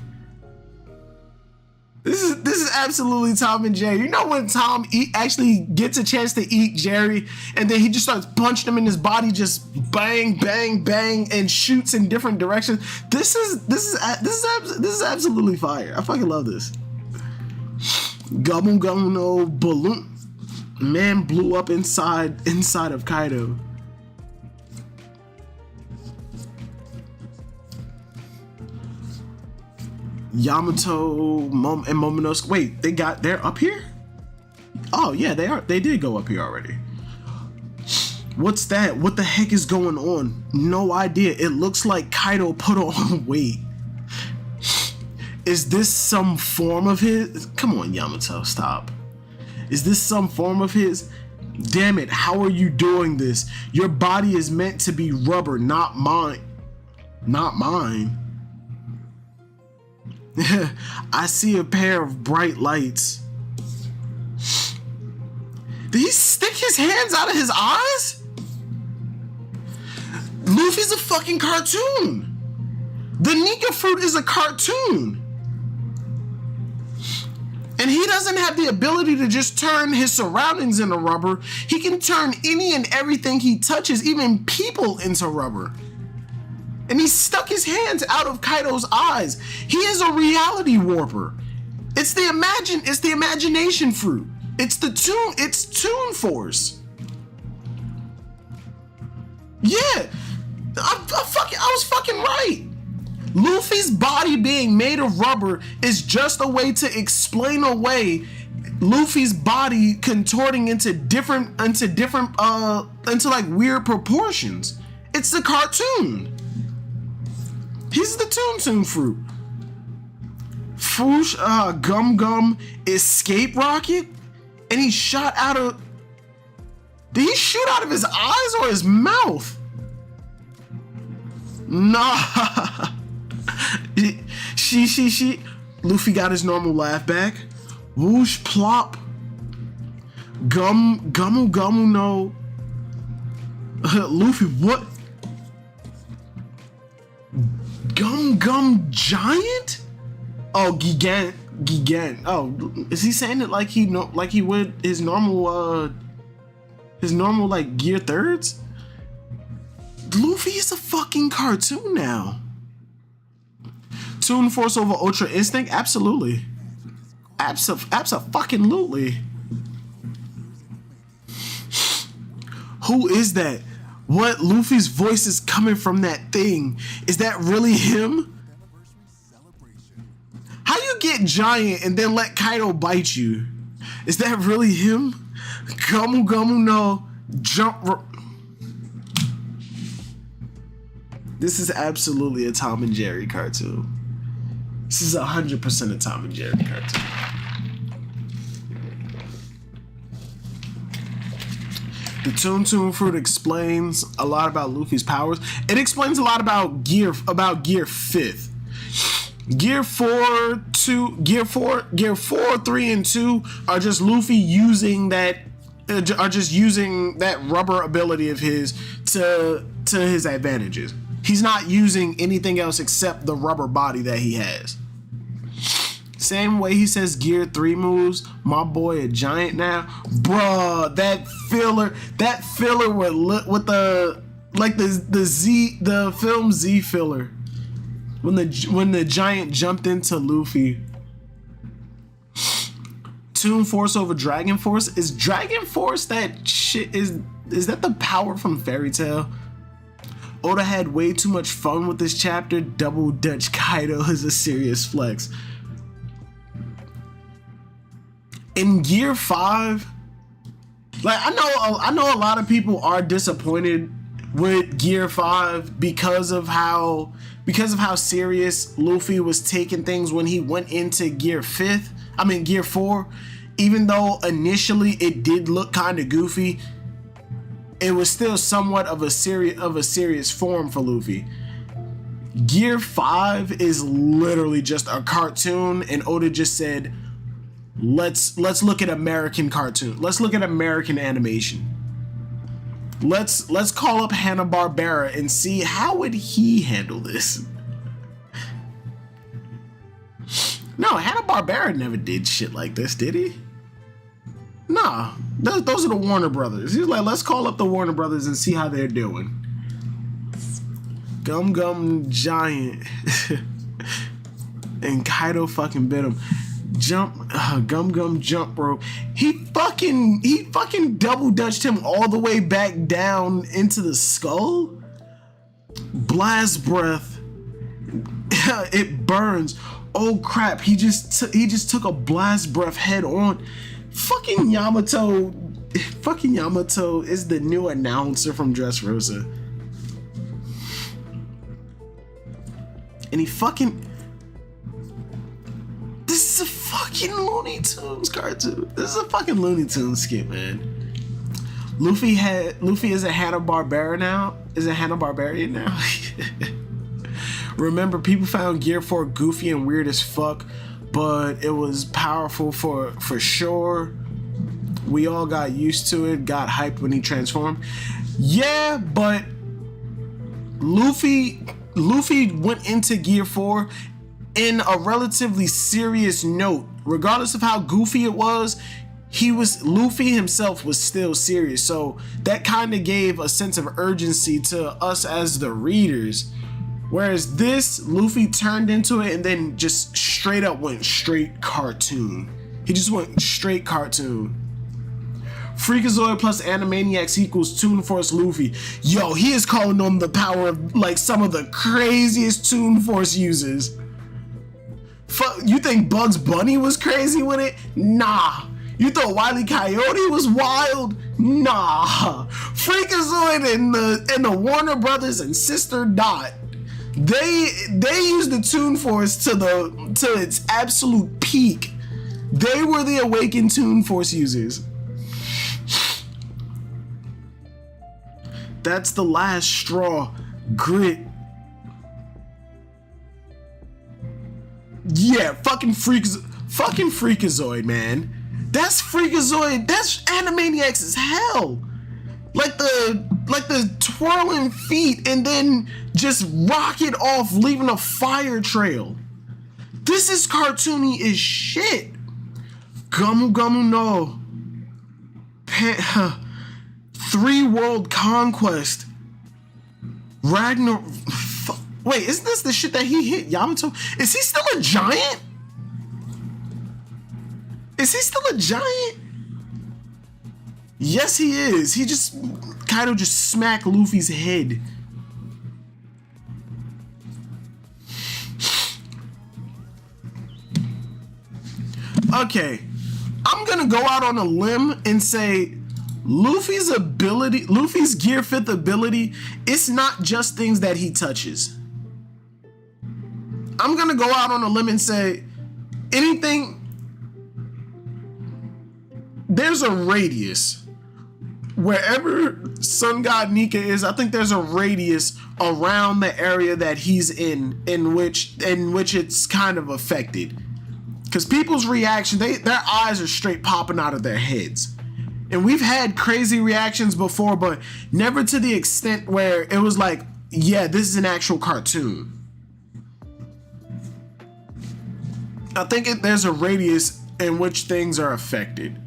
This is absolutely Tom and Jerry. You know when Tom actually gets a chance to eat Jerry, and then he just starts punching him in his body, just bang, bang, bang, and shoots in different directions. This is absolutely fire. I fucking love this. Gamu no balloon. Man blew up inside of Kaido. Yamato and Momonosuke. Wait, they're up here? Oh yeah, they are. They did go up here already. What's that? What the heck is going on? No idea. It looks like Kaido put on weight. Is this some form of his? Come on, Yamato, stop. Is this some form of his? Damn it, how are you doing this? Your body is meant to be rubber, not mine. Not mine. I see a pair of bright lights. Did he stick his hands out of his eyes? Luffy's a fucking cartoon. The Nika fruit is a cartoon. And he doesn't have the ability to just turn his surroundings into rubber. He can turn any and everything he touches, even people, into rubber. And he stuck his hands out of Kaido's eyes. He is a reality warper. It's the imagination fruit. It's Toon Force. Yeah. I was fucking right. Luffy's body being made of rubber is just a way to explain away Luffy's body contorting into like weird proportions. It's the cartoon. He's the Toon fruit. Foosh Gum escape rocket, and he shot out of. Did he shoot out of his eyes or his mouth? Nah. She. Luffy got his normal laugh back. Whoosh plop. Gumu no. Luffy, what? Gum giant? Oh, Gigant. Oh, is he saying it like he would his normal like gear thirds? Luffy is a fucking cartoon now. Toon Force over Ultra Instinct? Absolutely. Abso-fucking-lutely. Who is that? What? Luffy's voice is coming from that thing. Is that really him? How you get giant and then let Kaido bite you? Is that really him? Gumu Gumu no jump. This is absolutely a Tom and Jerry cartoon. This is 100% a Tom and Jerry cartoon. The Toon Fruit explains a lot about Luffy's powers. It explains a lot about Gear 5th. Gear 4, 3, and 2 are just Luffy using that rubber ability of his to his advantages. He's not using anything else except the rubber body that he has. Same way he says Gear 3 moves, my boy a giant now. Bruh, that filler with the film Z filler. When the giant jumped into Luffy. Toon Force over Dragon Force? Is Dragon Force that shit? Is that the power from Fairy Tail? Oda had way too much fun with this chapter. Double Dutch Kaido is a serious flex. In Gear 5, like I know a lot of people are disappointed with Gear 5 because of how serious Luffy was taking things when he went into Gear 4. Even though initially it did look kind of goofy, it was still somewhat of a serious form for Luffy. Gear 5 is literally just a cartoon, and Oda just said, let's look at American cartoon. Let's look at American animation. Let's call up Hanna-Barbera and see how would he handle this. No, Hanna-Barbera never did shit like this, did he? Nah, those are the Warner Brothers. He was like, let's call up the Warner Brothers and see how they're doing. Gum Gum Giant. And Kaido fucking bit him. Gum Gum jump, bro. He fucking double dutched him all the way back down into the skull. Blast breath. It burns. Oh crap! He just took a blast breath head on. Fucking Yamato is the new announcer from Dressrosa. And he fucking. This is a fucking Looney Tunes cartoon. This is a fucking Looney Tunes skit, man. Luffy is a Hanna-Barbera now. Is a Hanna-Barbarian now. Remember, people found Gear 4 goofy and weird as fuck, but it was powerful for sure. We all got used to it, got hyped when he transformed. Yeah, but Luffy went into Gear 4 in a relatively serious note. Regardless of how goofy it was, Luffy himself was still serious. So that kind of gave a sense of urgency to us as the readers. Whereas this, Luffy turned into it and then just straight up went straight cartoon. He just went straight cartoon. Freakazoid plus Animaniacs equals Toon Force Luffy. Yo, he is calling on the power of like some of the craziest Toon Force users. You think Bugs Bunny was crazy with it? Nah. You thought Wile E. Coyote was wild? Nah. Freakazoid and the Warner Brothers and Sister Dot. They used the Toon Force to its absolute peak. They were the awakened Toon Force users. That's the last straw. Grit. Yeah, fucking Freakazoid, man. That's Freakazoid. That's Animaniacs as hell. Like the twirling feet and then just rocket off, leaving a fire trail. This is cartoony as shit. Gumu Gumu no. 3 World Conquest. Ragnar. Wait, isn't this the shit that he hit Yamato? Is he still a giant? Is he still a giant? Yes, he is. Kaido just smacked Luffy's head. Okay, I'm gonna go out on a limb and say Luffy's ability, Luffy's Gear 5th ability, it's not just things that he touches. I'm gonna go out on a limb and say anything, there's a radius. Wherever Sun God Nika is, I think there's a radius around the area that he's in which it's kind of affected. Because people's reaction, their eyes are straight popping out of their heads. And we've had crazy reactions before, but never to the extent where it was like, yeah, this is an actual cartoon. I think there's a radius in which things are affected.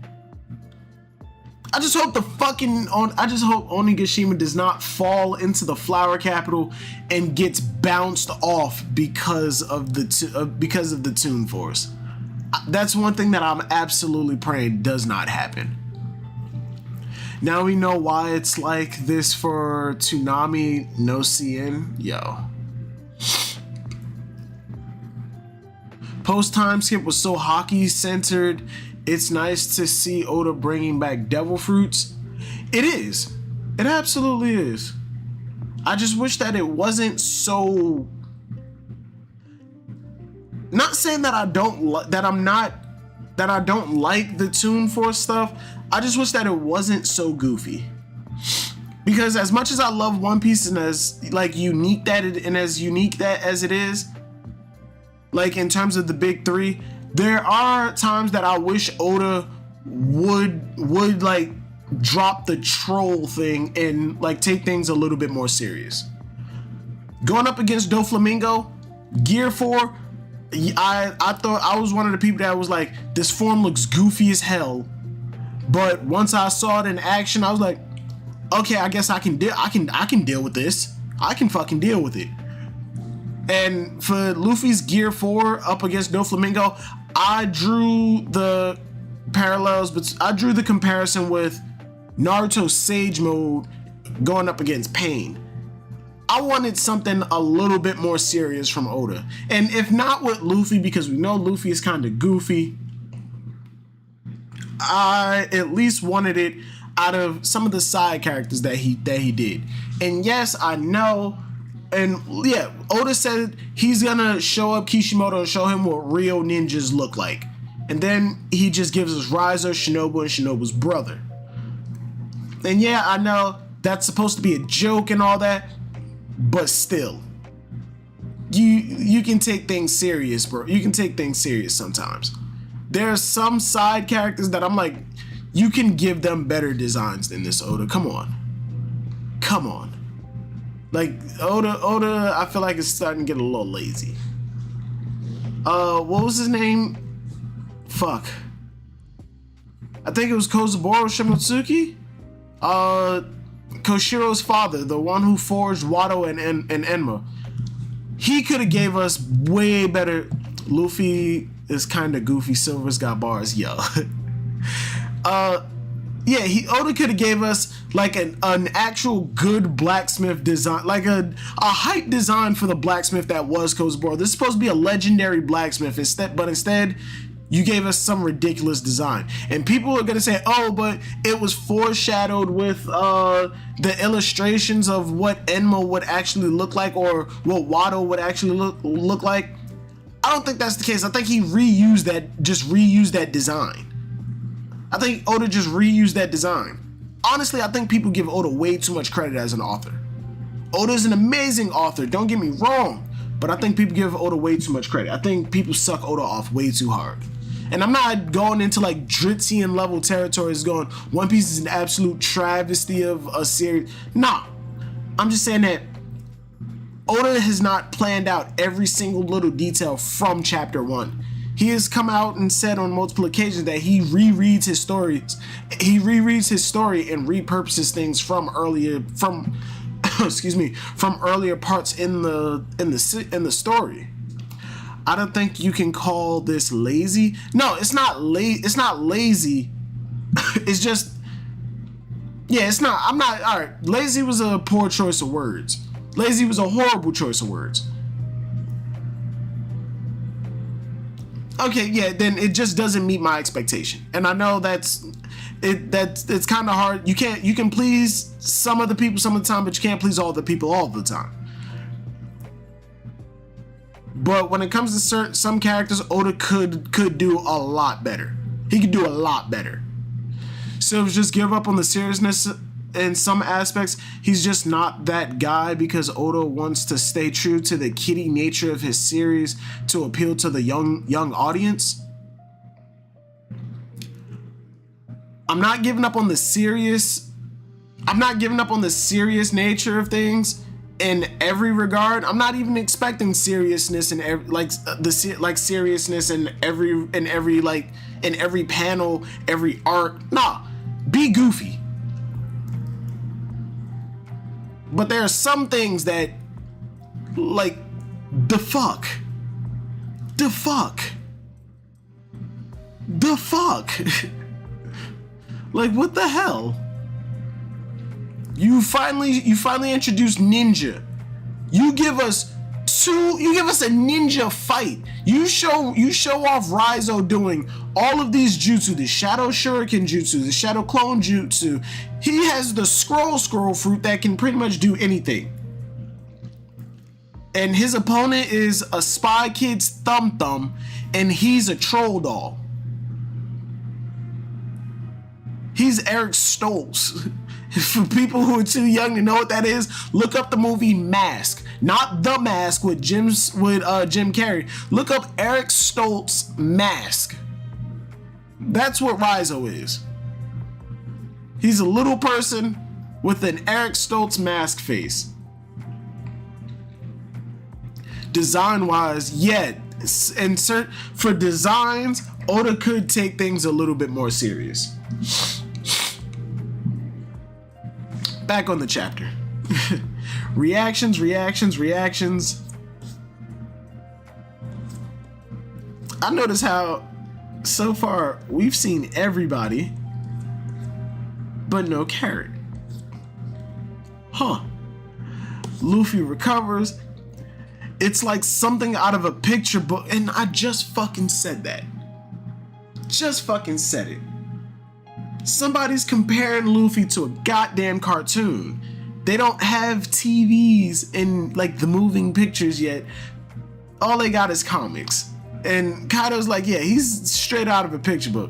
I just hope Onigashima does not fall into the flower capital and gets bounced off because of the Toon Force. That's one thing that I'm absolutely praying does not happen. Now we know why it's like this for Toonami no CN. Yo. Post time skip was so hockey centered. It's nice to see Oda bringing back devil fruits. It is. It absolutely is. I just wish that it wasn't so. Not saying that I don't like the Toon Force stuff. I just wish that it wasn't so goofy. Because as much as I love One Piece and as unique as it is, like in terms of the big three, there are times that I wish Oda would like drop the troll thing and like take things a little bit more serious. Going up against Doflamingo, Gear 4, I thought I was one of the people that was like, this form looks goofy as hell. But once I saw it in action, I was like, okay, I guess I can deal with this. I can fucking deal with it. And for Luffy's Gear 4 up against Doflamingo, I drew the parallels, but I drew the comparison with Naruto's Sage Mode going up against Pain. I wanted something a little bit more serious from Oda. And if not with Luffy, because we know Luffy is kind of goofy, I at least wanted it out of some of the side characters that he did. And yes, I know. And yeah, Oda said he's gonna show up Kishimoto and show him what real ninjas look like. And then he just gives us Raizo, Shinobu, and Shinobu's brother. And yeah, I know that's supposed to be a joke and all that, but still, you can take things serious, bro. You can take things serious sometimes. There are some side characters that I'm like, you can give them better designs than this, Oda. Come on. Like, Oda, I feel like it's starting to get a little lazy. What was his name? Fuck. I think it was Kozaburo Shimotsuki? Koshiro's father, the one who forged Wano and Enma. He could have gave us way better. Luffy is kind of goofy. Silver's got bars, yo. Yeah, Oda could have gave us like an actual good blacksmith design, like a hype design for the blacksmith that was Kozaburo. This is supposed to be a legendary blacksmith, instead you gave us some ridiculous design. And people are gonna say, oh, but it was foreshadowed with the illustrations of what Enma would actually look like, or what Wado would actually look like. I don't think that's the case. I think he reused that design. I think Oda just reused that design. Honestly, I think people give Oda way too much credit as an author. Oda's an amazing author, don't get me wrong, but I think people give Oda way too much credit. I think people suck Oda off way too hard. And I'm not going into like Dritzian level territories going, One Piece is an absolute travesty of a series. Nah, I'm just saying that Oda has not planned out every single little detail from chapter 1. He has come out and said on multiple occasions that he rereads his stories. He rereads his story and repurposes things from earlier parts in the story. I don't think you can call this lazy. No, it's not it's not lazy. It's just, yeah, it's not. I'm not. All right, lazy was a poor choice of words. Lazy was a horrible choice of words. okay, yeah, then it just doesn't meet my expectation. And I know it's kind of hard. You can please some of the people some of the time, but you can't please all the people all the time. But when it comes to some characters, Oda could do a lot better. He could do a lot better. So just give up on the seriousness in some aspects. He's just not that guy because Oda wants to stay true to the kiddie nature of his series to appeal to the young audience. I'm not giving up on the serious nature of things in every regard. I'm not even expecting seriousness in seriousness in every panel, every arc. Nah, be goofy. But there are some things that, like, the fuck. Like, what the hell? You finally introduced ninja. You give us a ninja fight. You show off Raizo doing all of these jutsu, the Shadow Shuriken jutsu, the Shadow Clone jutsu. He has the scroll fruit that can pretty much do anything. And his opponent is a Spy Kid's Thumb, and he's a troll doll. He's Eric Stoltz. For people who are too young to know what that is, look up the movie Mask. Not The Mask with Jim Carrey. Look up Eric Stoltz Mask. That's what Raizo is. He's a little person with an Eric Stoltz mask face. Design-wise, yeah, for designs, Oda could take things a little bit more serious. Back on the chapter. Reactions. I notice how so far we've seen everybody, but no Carrot. Huh. Luffy recovers. It's like something out of a picture book, and I just fucking said that. Just fucking said it. Somebody's comparing Luffy to a goddamn cartoon. They don't have TVs in like the moving pictures yet. All they got is comics. And Kaido's like, yeah, he's straight out of a picture book.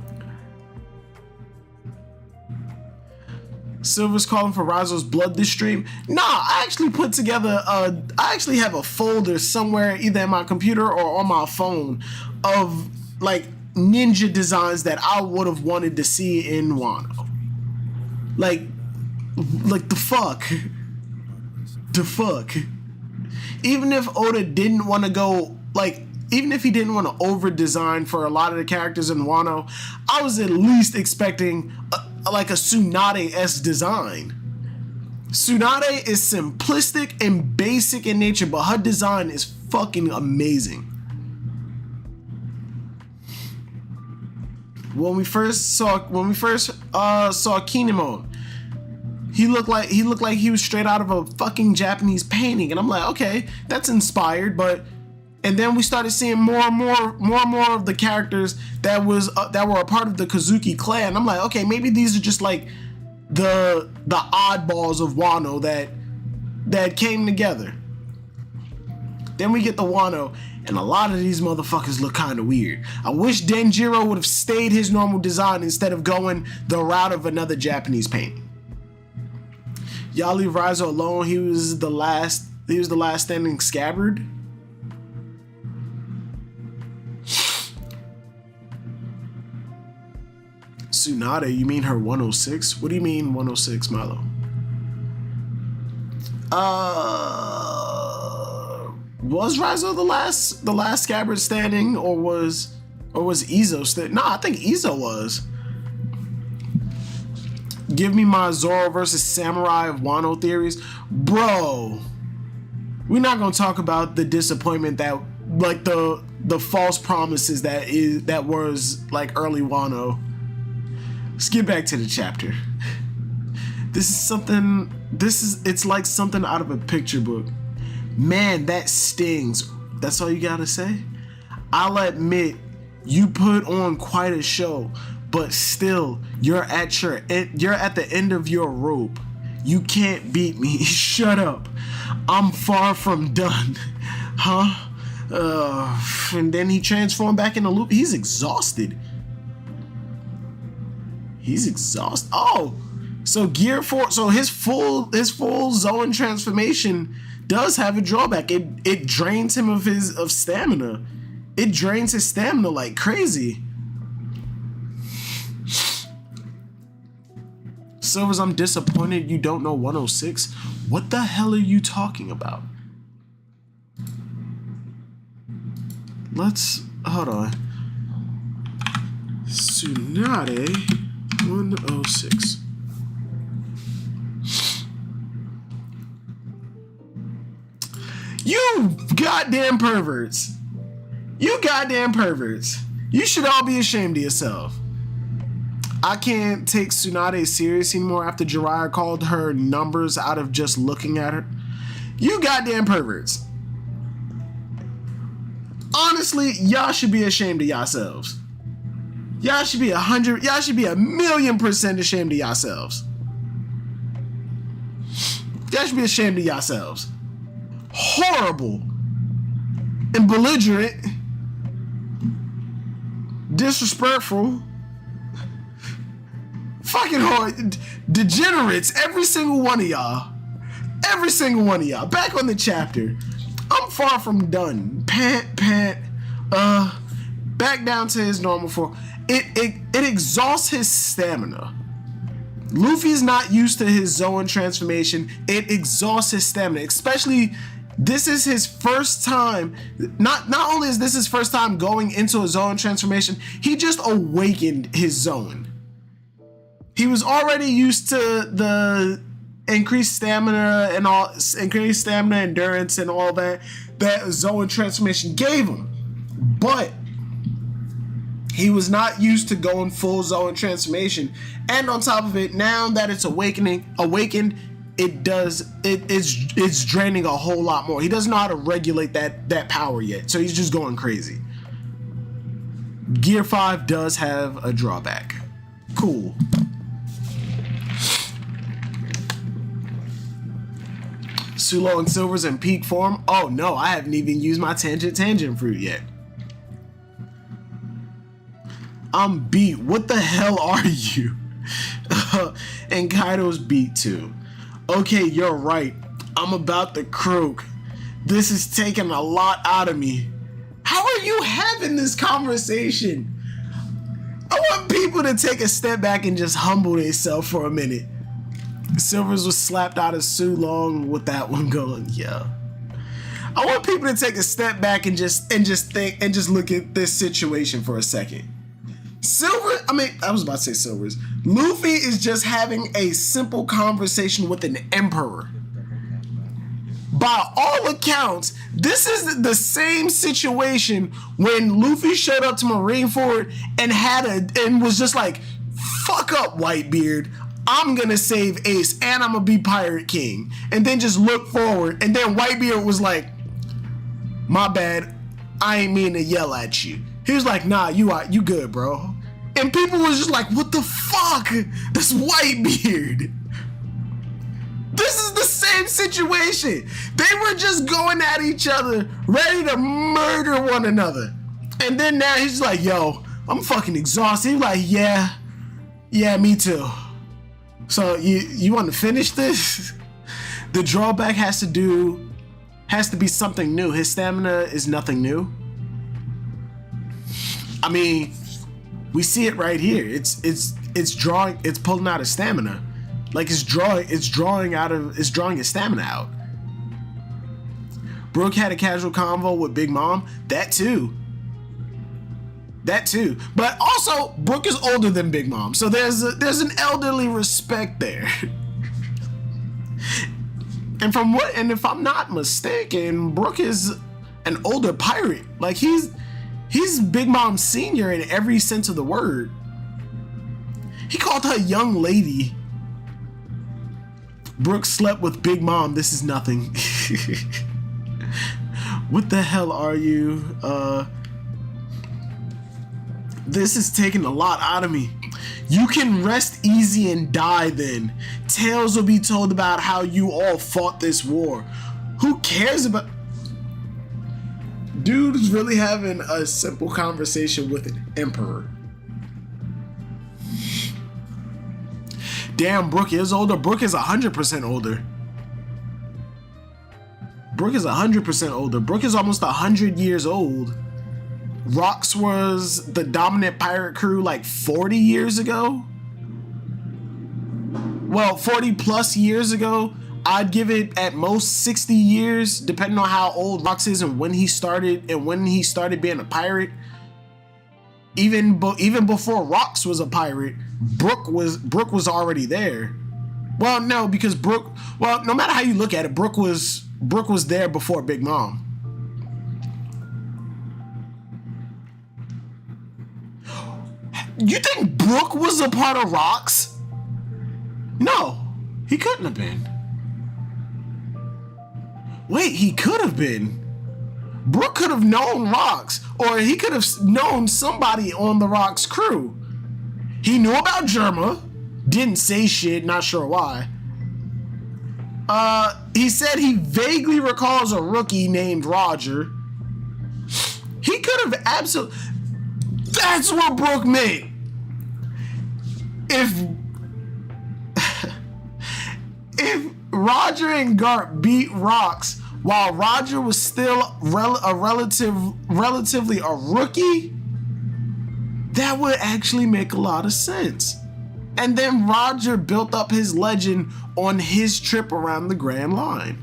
Silver's calling for Raizo's blood this stream. Nah, I actually put together I actually have a folder somewhere either in my computer or on my phone of like ninja designs that I would have wanted to see in Wano. Like the fuck. Even if Oda didn't want to go, like, even if he didn't want to over-design for a lot of the characters in Wano, I was at least expecting like a Tsunade-esque design. Tsunade is simplistic and basic in nature, but her design is fucking amazing. When we first saw Kinemon, he looked like he was straight out of a fucking Japanese painting, and I'm like, okay, that's inspired, but. And then we started seeing more and more of the characters that were a part of the Kozuki clan. I'm like, okay, maybe these are just like the oddballs of Wano that came together. Then we get the Wano, and a lot of these motherfuckers look kind of weird. I wish Denjiro would have stayed his normal design instead of going the route of another Japanese painting. Y'all leave Raizo alone. He was the last standing scabbard. Tsunade, you mean her 106? What do you mean 106, Milo? Was Raizo the last scabbard standing, or was Izo standing? No, I think Izo was. Give me my Zoro versus Samurai of Wano theories. Bro, we're not gonna talk about the disappointment that, like, the false promises that was like early Wano. Let's get back to the chapter. It's like something out of a picture book. Man, that stings. That's all you gotta say? I'll admit, You put on quite a show, but still, you're at the end of your rope. You can't beat me. Shut up. I'm far from done. Huh? And then he transformed back into Luffy. He's exhausted. He's exhausted. Oh, so Gear 4. So his full Zoan transformation does have a drawback. It drains him of stamina. It drains his stamina like crazy. Silvers, I'm disappointed you don't know 106. What the hell are you talking about? Hold on. Tsunade 106. You goddamn perverts. You goddamn perverts. You should all be ashamed of yourself. I can't take Tsunade serious anymore after Jiraiya called her numbers out of just looking at her. You goddamn perverts. Honestly, y'all should be ashamed of yourselves. Y'all should be 1,000,000% ashamed of yourselves. Y'all should be ashamed of yourselves. Horrible and belligerent, disrespectful, fucking horrid, degenerates, every single one of y'all. Every single one of y'all. Back on the chapter. I'm far from done. Back down to his normal form. It exhausts his stamina. Luffy's not used to his Zoan transformation. It exhausts his stamina, especially this is his first time. Not only is this his first time going into a Zoan transformation, he just awakened his Zoan. He was already used to the increased stamina, endurance, and all that Zoan transformation gave him. But he was not used to going full Zoan transformation. And on top of it, now that it's awakened, it's draining a whole lot more. He doesn't know how to regulate that power yet. So he's just going crazy. Gear 5 does have a drawback. Cool. Sulo and Silver's in peak form. Oh no, I haven't even used my tangent fruit yet. I'm beat. What the hell are you? And Kaido's beat too. Okay, you're right. I'm about to croak. This is taking a lot out of me. How are you having this conversation? I want people to take a step back and just humble themselves for a minute. Silvers was slapped out of Sulong with that one going, yeah. I want people to take a step back and just think and just look at this situation for a second. I was about to say Silvers. Luffy is just having a simple conversation with an emperor. By all accounts, this is the same situation when Luffy showed up to Marineford and was just like, fuck up, Whitebeard. I'm gonna save Ace and I'm gonna be Pirate King. And then just look forward. And then Whitebeard was like, my bad, I ain't mean to yell at you. He was like, nah, you good, bro. And people was just like, what the fuck? That's Whitebeard. This is the same situation. They were just going at each other, ready to murder one another. And then now he's like, yo, I'm fucking exhausted. He's like, yeah, me too. So you want to finish this? The drawback has to be something new. His stamina is nothing new. I mean, we see it right here. It's pulling out his stamina. Like it's drawing his stamina out. Brook had a casual convo with Big Mom. That too. But also, Brook is older than Big Mom, so there's an elderly respect there. And if I'm not mistaken, Brook is an older pirate. Like he's Big Mom senior in every sense of the word. He called her young lady. Brook slept with Big Mom. This is nothing. What the hell are you? This is taking a lot out of me. You can rest easy and die then. Tales will be told about how you all fought this war. Who cares about... Dude is really having a simple conversation with an emperor. Damn, Brook is older. Brook is 100% older. Brook is 100% older. Brook is almost 100 years old. Rocks was the dominant pirate crew like 40 years ago. Well, 40 plus years ago. I'd give it at most 60 years, depending on how old Rocks is and when he started being a pirate. Even before Rocks was a pirate, Brook was already there. Well, no, because no matter how you look at it, Brook was there before Big Mom. You think Brook was a part of Rocks? No, he couldn't have been. Wait, he could have been. Brook could have known Rocks, or he could have known somebody on the Rocks crew. He knew about Germa, didn't say shit, not sure why. He said he vaguely recalls a rookie named Roger. He could have absolutely... That's what Brook meant. If Roger and Garp beat Rocks while Roger was still relatively a rookie, that would actually make a lot of sense. And then Roger built up his legend on his trip around the Grand Line.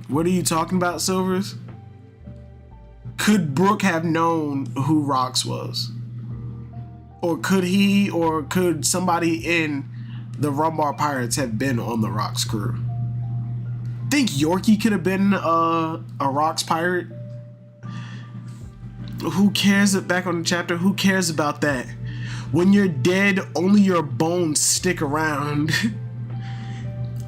What are you talking about, Silvers? Could Brook have known who Rocks was? Or could somebody in the Rumbar Pirates have been on the Rocks crew? Think Yorkie could have been a Rocks pirate? Who cares? Back on the chapter, who cares about that? When you're dead, only your bones stick around.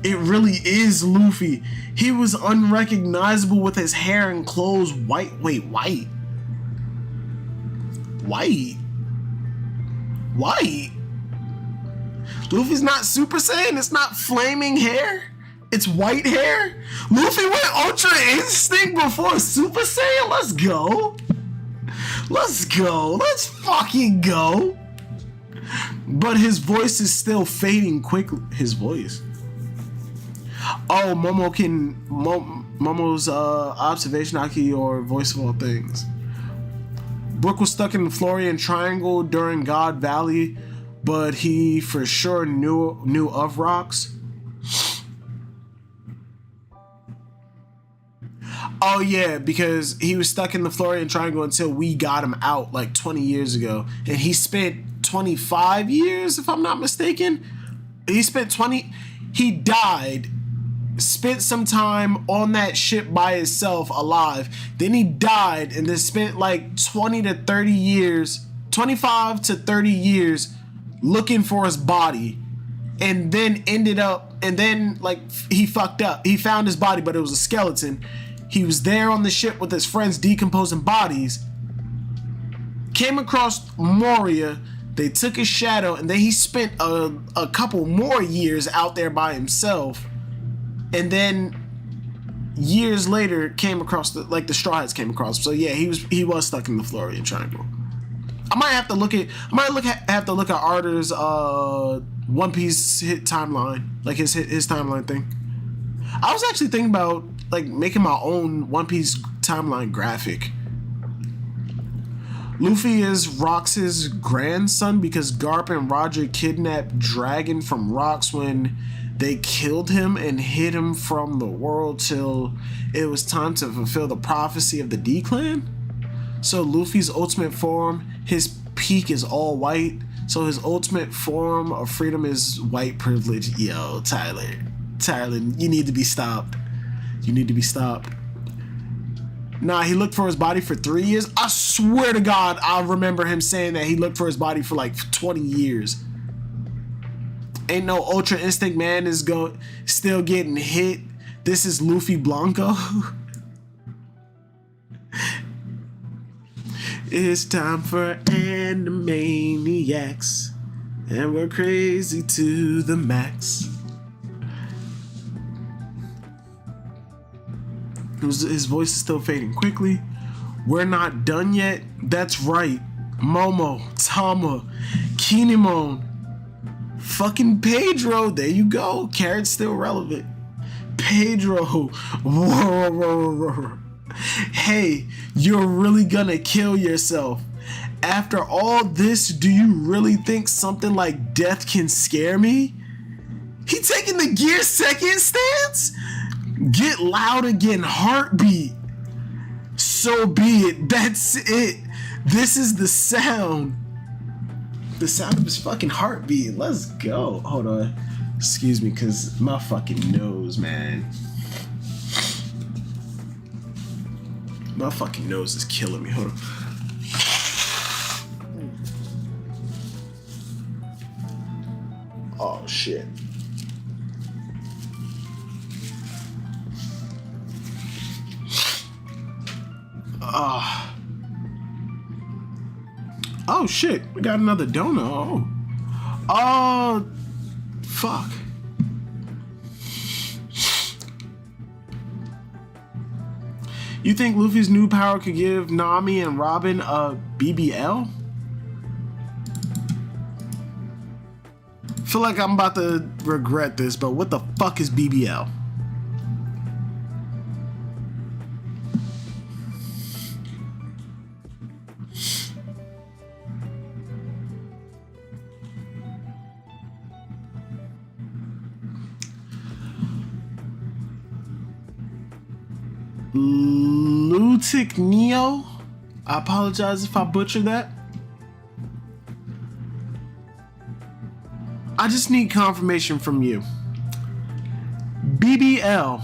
It really is Luffy. He was unrecognizable with his hair and clothes white. Wait, white? White? White? Luffy's not Super Saiyan? It's not flaming hair? It's white hair? Luffy went Ultra Instinct before Super Saiyan? Let's go. Let's go. Let's fucking go. But his voice is still fading quickly. His voice. Oh, Momo's observation Aki or voice of all things. Brook was stuck in the Florian Triangle during God Valley, but he for sure knew of Rocks. Oh yeah, because he was stuck in the Florian Triangle until we got him out like 20 years ago. And he spent 25 years, if I'm not mistaken. He died, spent some time on that ship by himself alive. Then he died and then spent like 25 to 30 years looking for his body. And then he fucked up. He found his body, but it was a skeleton. He was there on the ship with his friends decomposing bodies. Came across Moria. They took his shadow, and then he spent a couple more years out there by himself. And then years later came across the Straw Hats came across. So yeah, he was stuck in the Florian Triangle. I might have to look at Arthur's One Piece hit timeline, like his timeline thing. I was actually thinking about like making my own One Piece timeline graphic. Luffy is Rocks' grandson because Garp and Roger kidnapped Dragon from Rocks when they killed him and hid him from the world till it was time to fulfill the prophecy of the D-Clan. So Luffy's ultimate form, his peak is all white. So his ultimate form of freedom is white privilege. Yo, Tyler, you need to be stopped. You need to be stopped. Nah, he looked for his body for 3 years. I swear to God, I remember him saying that he looked for his body for like 20 years. Ain't no Ultra Instinct man is still getting hit. This is Luffy Blanco. It's time for Animaniacs, and we're crazy to the max. His voice is still fading quickly. We're not done yet. That's right. Momo, Tama, Kinemon, fucking Pedro. There you go. Carrot's still relevant. Pedro. Whoa. Hey, you're really gonna kill yourself. After all this, do you really think something like death can scare me? He taking the gear second stance? Get loud again, heartbeat. So be it. That's it. This is the sound. The sound of his fucking heartbeat. Let's go. Hold on. Excuse me, because my fucking nose, man. My fucking nose is killing me. Hold on. Oh, shit. Oh, shit. We got another donut. Oh, fuck. You think Luffy's new power could give Nami and Robin a BBL? Feel like I'm about to regret this, but what the fuck is BBL? Lutic Neo? I apologize if I butchered that. I just need confirmation from you. BBL.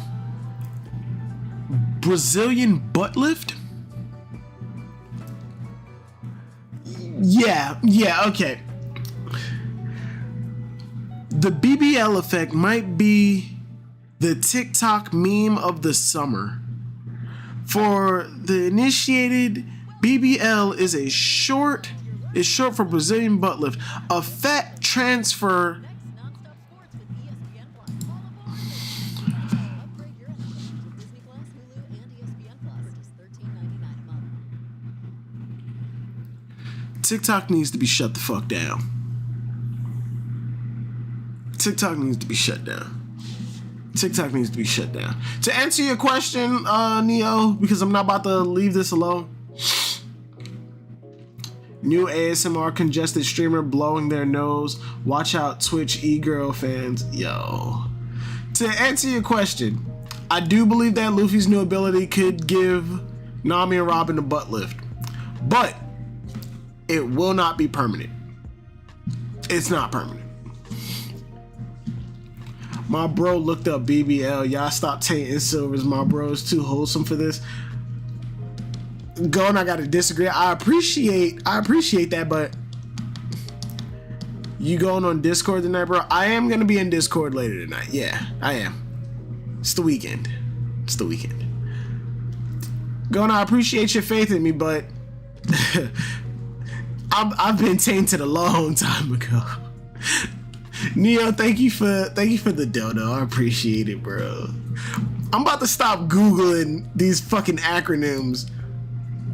Brazilian butt lift? Yeah, okay. The BBL effect might be the TikTok meme of the summer. For the initiated, BBL is short for Brazilian butt lift, a fat transfer. TikTok needs to be shut the fuck down. TikTok needs to be shut down. TikTok needs to be shut down. To answer your question, Neo, because I'm not about to leave this alone. New ASMR congested streamer blowing their nose. Watch out, Twitch e-girl fans. Yo. To answer your question, I do believe that Luffy's new ability could give Nami and Robin a butt lift. But it will not be permanent. It's not permanent. My bro looked up BBL. Y'all stop tainting Silvers. My bro is too wholesome for this. Going, I gotta disagree. I appreciate that, but you going on Discord tonight, bro? I am gonna be in Discord later tonight. Yeah, I am. It's the weekend. Going, I appreciate your faith in me, but I've been tainted a long time ago. Neo, thank you for the dono. I appreciate it, bro. I'm about to stop Googling these fucking acronyms,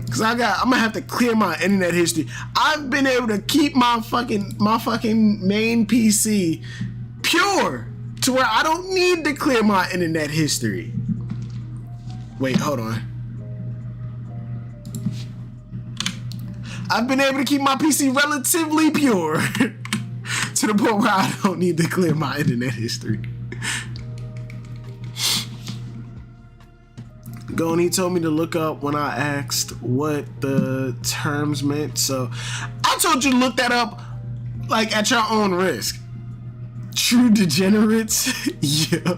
cause I'm gonna have to clear my internet history. I've been able to keep my fucking main PC pure to where I don't need to clear my internet history. Wait, hold on. I've been able to keep my PC relatively pure to the point where I don't need to clear my internet history. Gon, he told me to look up when I asked what the terms meant, so I told you to look that up, like, at your own risk. True degenerates? Yeah.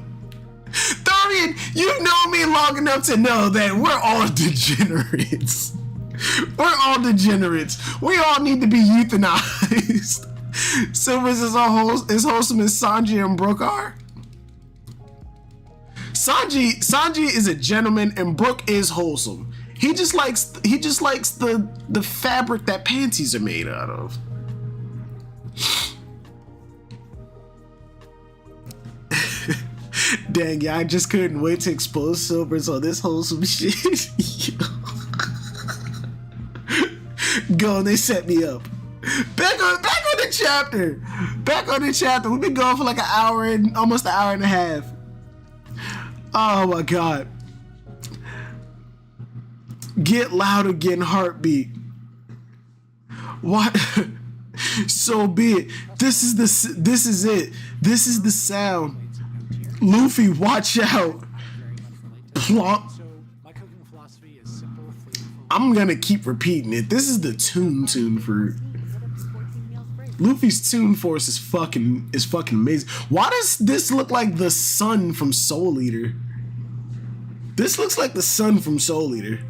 Dorian, you know me long enough to know that we're all degenerates. We're all degenerates. We all need to be euthanized. Silvers is wholesome as Sanji and Brook are. Sanji is a gentleman and Brook is wholesome. He just likes the fabric that panties are made out of. Dang, yeah, I just couldn't wait to expose Silvers on this wholesome shit. Go, they set me up. Back on the chapter. Back on the chapter. We've been going for like an hour and almost an hour and a half. Oh my god. Get loud again, heartbeat. What? So be it. This is it. This is the sound. Luffy, watch out. Plonk. I'm gonna keep repeating it. This is the Toon Fruit. Luffy's Toon Force is fucking amazing. Why does this look like the sun from Soul Eater? This looks like the sun from Soul Eater.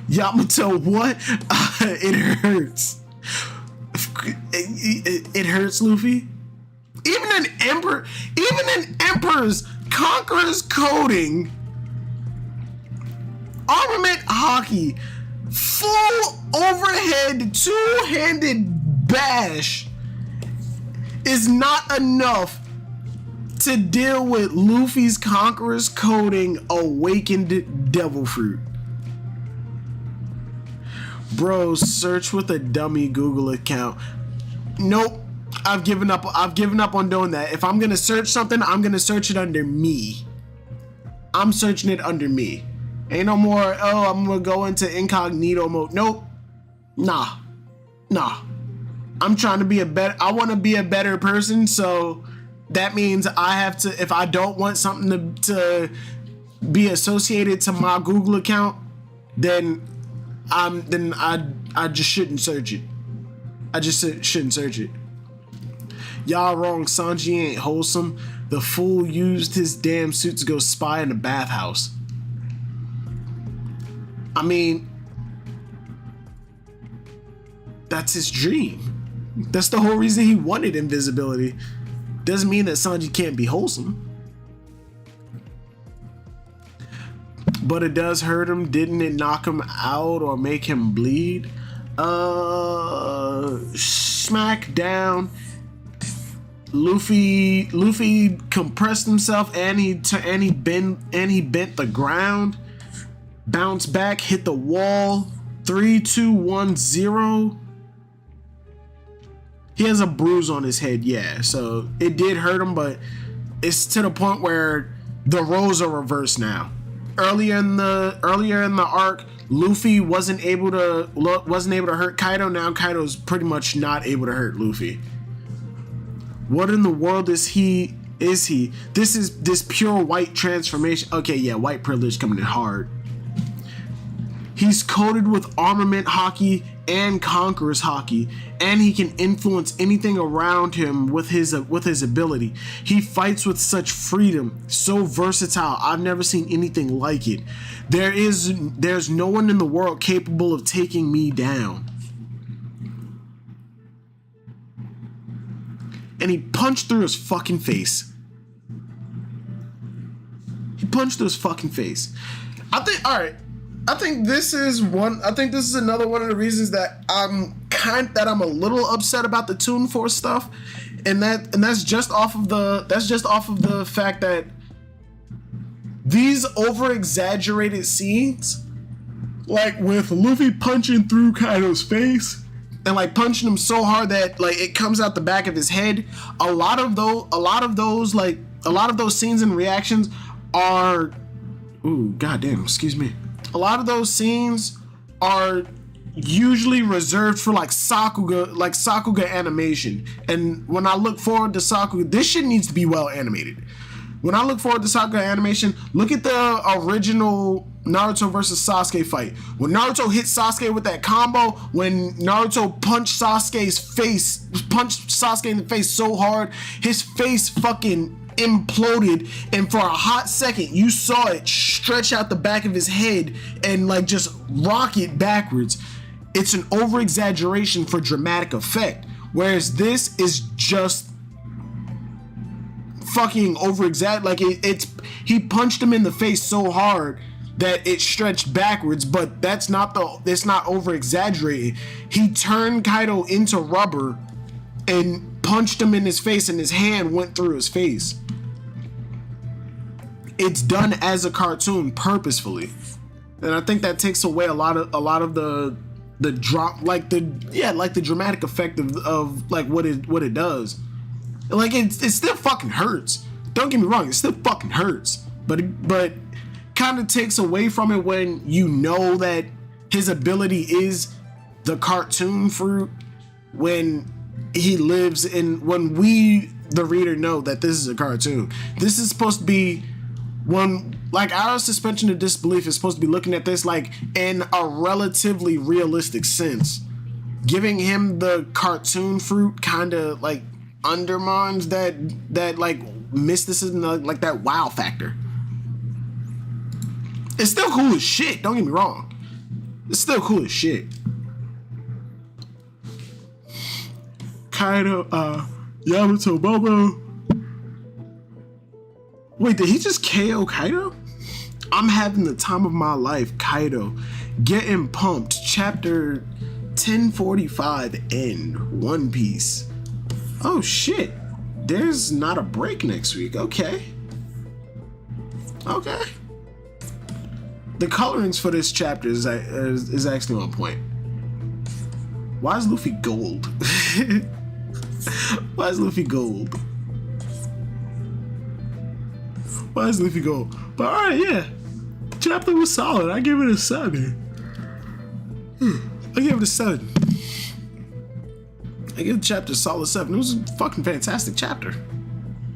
Yamato, what? It hurts. It hurts, Luffy. Even an Emperor's Conqueror's coating, armament hockey, full overhead two-handed bash is not enough to deal with Luffy's Conqueror's coating awakened devil fruit. Bro, search with a dummy Google account. Nope. I've given up on doing that. If I'm gonna search something, I'm gonna search it under me. I'm searching it under me. Ain't no more, oh, I'm gonna go into incognito mode. Nope. Nah. I'm trying to be I wanna be a better person, so that means I have to, if I don't want something to be associated to my Google account, then I just shouldn't search it. I just shouldn't search it. Y'all wrong, Sanji ain't wholesome. The fool used his damn suit to go spy in the bathhouse. I mean, that's his dream. That's the whole reason he wanted invisibility. Doesn't mean that Sanji can't be wholesome. But it does hurt him. Didn't it knock him out or make him bleed? Smack down. Luffy compressed himself and he bent the ground. Bounced back, hit the wall. 3, 2, 1, 0. He has a bruise on his head, yeah. So it did hurt him, but it's to the point where the roles are reversed now. Earlier in the arc, Luffy wasn't able to hurt Kaido. Now Kaido's pretty much not able to hurt Luffy. What in the world is he? This is this pure white transformation. Okay, yeah, white privilege coming in hard. He's coated with armament hockey and Conqueror's hockey, and he can influence anything around him with his ability. He fights with such freedom, so versatile. I've never seen anything like it. There's no one in the world capable of taking me down. And he punched through his fucking face. I think this is another one of the reasons that I'm a little upset about the Toon Force stuff, and that's just off of the fact that these over exaggerated scenes, like with Luffy punching through Kaido's face and like punching him so hard that like it comes out the back of his head. A lot of those scenes and reactions are, ooh, goddamn, excuse me. A lot of those scenes are usually reserved for like Sakuga animation. And when I look forward to Sakuga, this shit needs to be well animated. When I look forward to Sakuga animation, look at the original Naruto versus Sasuke fight. When Naruto hit Sasuke with that combo, when Naruto punched Sasuke in the face so hard, his face fucking imploded, and for a hot second you saw it stretch out the back of his head and like just rocket backwards. It's an over exaggeration for dramatic effect, whereas this is just fucking over exaggerated. Like he punched him in the face so hard that it stretched backwards, but it's not over exaggerated. He turned Kaido into rubber and punched him in his face, and his hand went through his face. It's done as a cartoon purposefully, and I think that takes away a lot of the drop, like the dramatic effect of like what it does. Like it still fucking hurts. Don't get me wrong, it still fucking hurts, but kind of takes away from it when you know that his ability is the cartoon fruit, when he lives in, when we the reader know that this is a cartoon. This is supposed to be one, like our suspension of disbelief is supposed to be looking at this like in a relatively realistic sense. Giving him the cartoon fruit kind of like undermines that like mysticism, like that wow factor. It's still cool as shit, don't get me wrong. It's still cool as shit. Kaido, Yamato, Bobo. Wait, did he just KO Kaido? I'm having the time of my life. Kaido getting pumped. Chapter 1045 end. One Piece. Oh shit. There's not a break next week. Okay. Okay. The colorings for this chapter is actually on point. Why is Luffy gold? Why is Luffy gold? Why is Luffy gold? But alright, yeah. Chapter was solid. I give it a 7. I give it a 7. I give the chapter a solid 7. It was a fucking fantastic chapter. It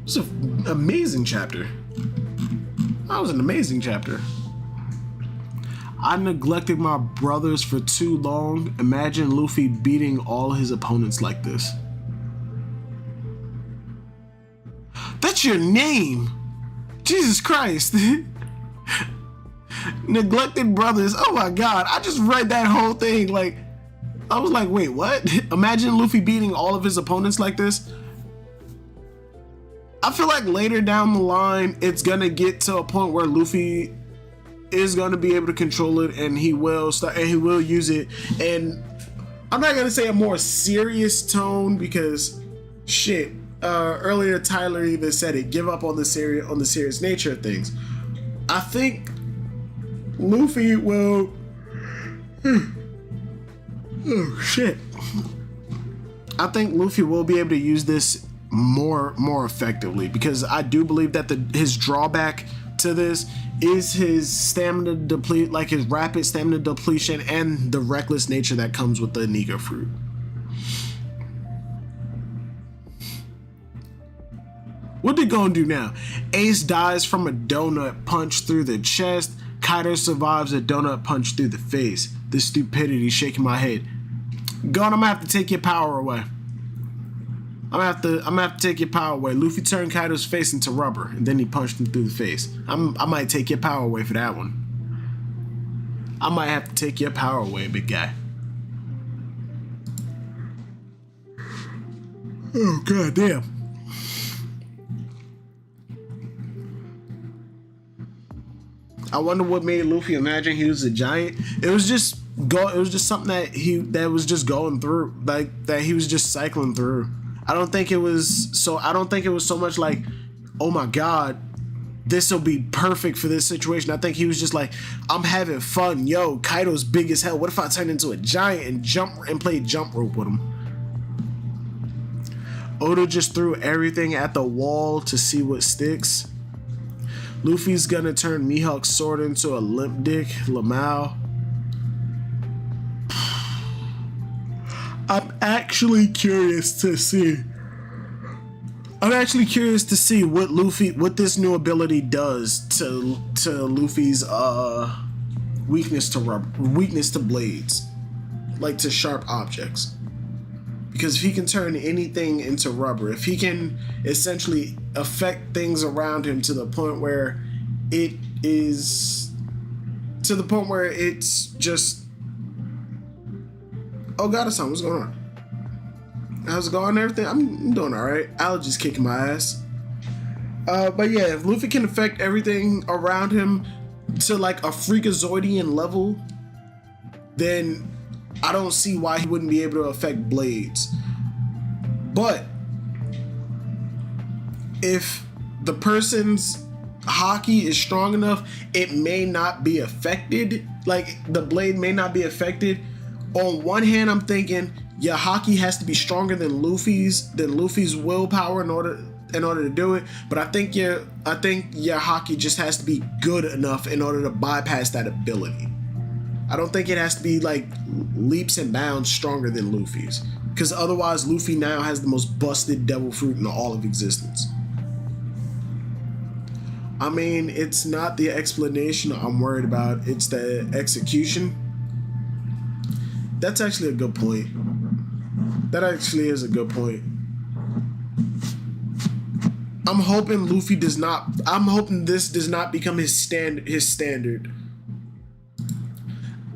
was an amazing chapter. That was an amazing chapter. I neglected my brothers for too long. Imagine Luffy beating all his opponents like this. That's your name! Jesus Christ. Neglected brothers. Oh my god. I just read that whole thing. Like, I was like, wait, what? Imagine Luffy beating all of his opponents like this. I feel like later down the line, it's gonna get to a point where Luffy is gonna be able to control it, and he will use it. And I'm not gonna say a more serious tone, because shit. Earlier Tyler even said it, give up on the serious nature of things. I think Luffy will oh shit. I think Luffy will be able to use this more effectively, because I do believe that his drawback to this is his stamina deplete, like his rapid stamina depletion and the reckless nature that comes with the Nika fruit. What they gonna do now? Ace dies from a donut punch through the chest. Kaido survives a donut punch through the face. The stupidity shaking my head. Gon, I'm gonna have to take your power away. I'm gonna have to take your power away. Luffy turned Kaido's face into rubber, and then he punched him through the face. I might take your power away for that one. I might have to take your power away, big guy. Oh god damn. I wonder what made Luffy imagine he was a giant. It was just something that was just going through, like that he was just cycling through. I don't think it was so much like, oh my god, this will be perfect for this situation. I think he was just like, I'm having fun. Yo, Kaido's big as hell. What if I turn into a giant and play jump rope with him? Oda just threw everything at the wall to see what sticks. Luffy's gonna turn Mihawk's sword into a limp dick, Lamau. I'm actually curious to see what this new ability does to Luffy's weakness to blades, like to sharp objects. Because if he can turn anything into rubber, if he can essentially affect things around him to the point where it's just, oh god, son, what's going on? How's it going? Everything? I'm doing all right. Allergies kicking my ass. But yeah, if Luffy can affect everything around him to like a Freakazoidian level, then I don't see why he wouldn't be able to affect blades. But if the person's haki is strong enough, it may not be affected. Like the blade may not be affected. On one hand, I'm thinking your haki has to be stronger than Luffy's willpower in order to do it. But I think your haki just has to be good enough in order to bypass that ability. I don't think it has to be like leaps and bounds stronger than Luffy's, because otherwise Luffy now has the most busted devil fruit in all of existence. I mean, it's not the explanation I'm worried about, it's the execution. That's actually a good point. That actually is a good point. I'm hoping this does not become his standard.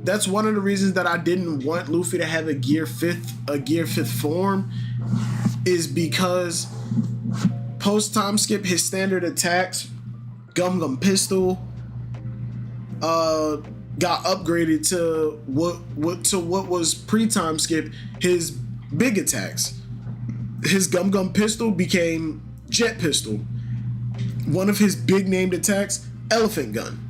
That's one of the reasons that I didn't want Luffy to have a gear fifth form, is because post time skip his standard attacks, Gum Pistol, got upgraded to what was pre-time skip his big attacks. His Gum Pistol became Jet Pistol. One of his big named attacks, Elephant Gun.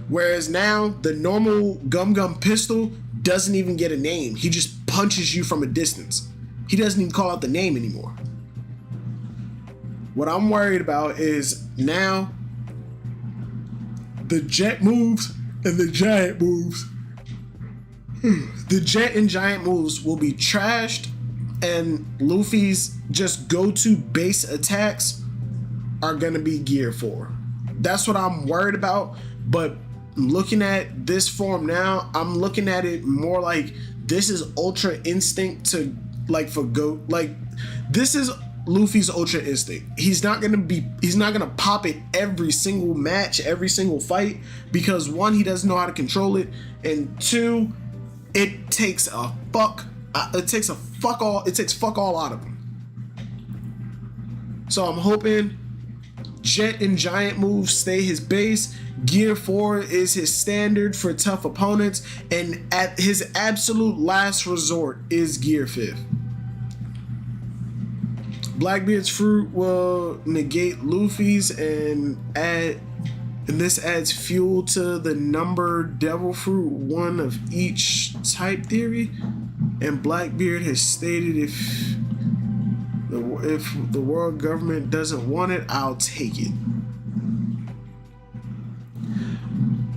Whereas now the normal Gum Pistol doesn't even get a name. He just punches you from a distance. He doesn't even call out the name anymore. What I'm worried about is now the jet moves and the giant moves. The jet and giant moves will be trashed, and Luffy's just go-to base attacks are gonna be Gear 4. That's what I'm worried about. But looking at this form now, I'm looking at it more like this is Ultra Instinct to this is Luffy's Ultra Instinct. He's not gonna pop it every single match, every single fight, because one, he doesn't know how to control it, and two, it takes fuck all out of him. So I'm hoping jet and giant moves stay his base. Gear 4 is his standard for tough opponents, and at his absolute last resort is Gear 5. Blackbeard's fruit will negate Luffy's and this adds fuel to the number devil fruit 1 of each type theory. And Blackbeard has stated if the world government doesn't want it, I'll take it.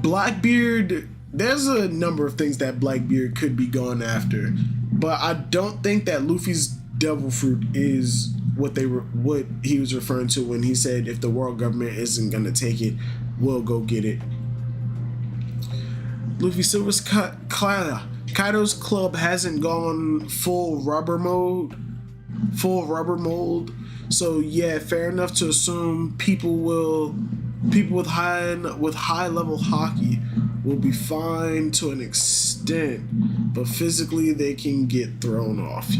Blackbeard, there's a number of things that Blackbeard could be going after, but I don't think that Luffy's devil fruit is what he was referring to when he said if the world government isn't gonna take it, we'll go get it. Luffy Silver's Kaido's club hasn't gone full rubber mold. So yeah, fair enough to assume people with high level haki will be fine to an extent, but physically they can get thrown off.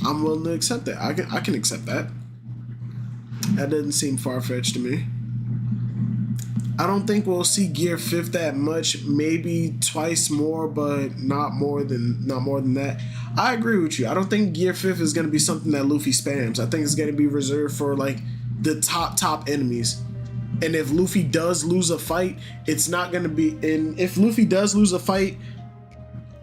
I'm willing to accept that. I can accept that. That doesn't seem far-fetched to me. I don't think we'll see Gear 5 that much, maybe twice more, but not more than that. I agree with you. I don't think Gear 5 is going to be something that Luffy spams. I think it's going to be reserved for like the top enemies. And if Luffy does lose a fight, it's not going to be, and if Luffy does lose a fight,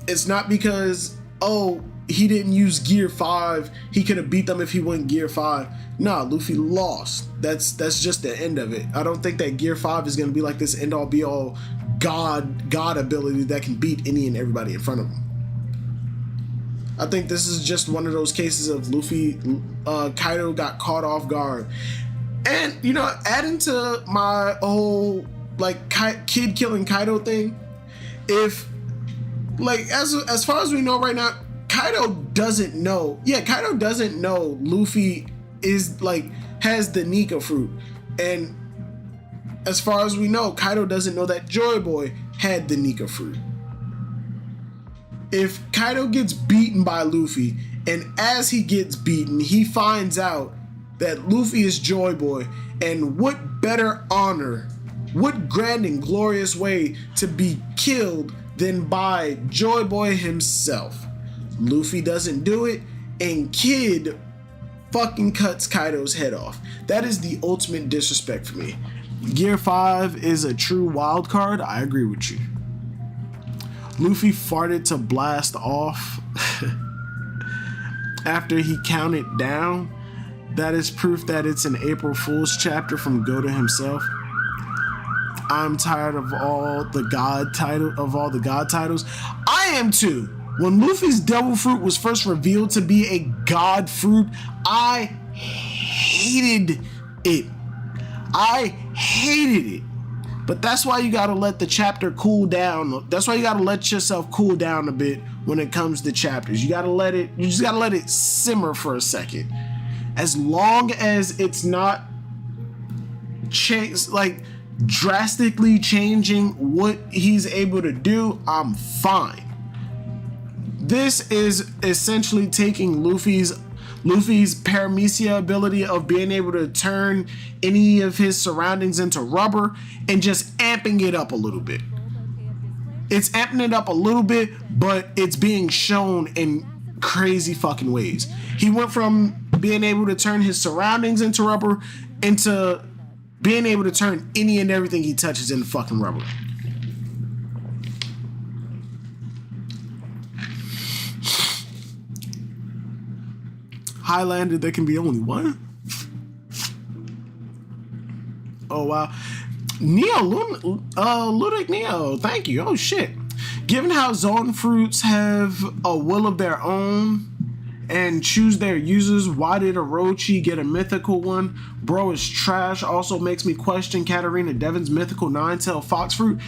it's not because, oh, he didn't use Gear 5, he could have beat them if he went Gear 5. Nah, Luffy lost. That's just the end of it. I don't think that Gear 5 is going to be like this end all be all god ability that can beat any and everybody in front of him. I think this is just one of those cases of Kaido got caught off guard. And, you know, adding to my whole, like, kid killing Kaido thing, if, like, as far as we know right now, Kaido doesn't know Luffy is, like, has the Nika fruit. And as far as we know, Kaido doesn't know that Joy Boy had the Nika fruit. If Kaido gets beaten by Luffy, and as he gets beaten, he finds out that Luffy is Joy Boy, and what better honor what grand and glorious way to be killed than by Joy Boy himself. Luffy doesn't do it, and Kid fucking cuts Kaido's head off. That is the ultimate disrespect for me. Gear 5 is a true wild card. I agree with you. Luffy farted to blast off after he counted down. That is proof that it's an April Fool's chapter from Goda himself. I'm tired of all the god titles. I am too. When Luffy's Devil Fruit was first revealed to be a god fruit, I hated it. I hated it. But that's why you gotta let the chapter cool down. That's why you gotta let yourself cool down a bit when it comes to chapters. You just gotta let it simmer for a second. As long as it's not drastically changing what he's able to do, I'm fine. This is essentially taking Luffy's paramecia ability of being able to turn any of his surroundings into rubber and just amping it up a little bit. It's amping it up a little bit, but it's being shown in crazy fucking ways. He went from being able to turn his surroundings into rubber into being able to turn any and everything he touches into fucking rubber. Highlander, there can be only one. Oh wow. Ludic Neo, thank you. Oh shit. Given how zone fruits have a will of their own and choose their users, why did Orochi get a mythical one? Bro is trash. Also makes me question Katarina Devon's mythical nine-tailed fox fruit.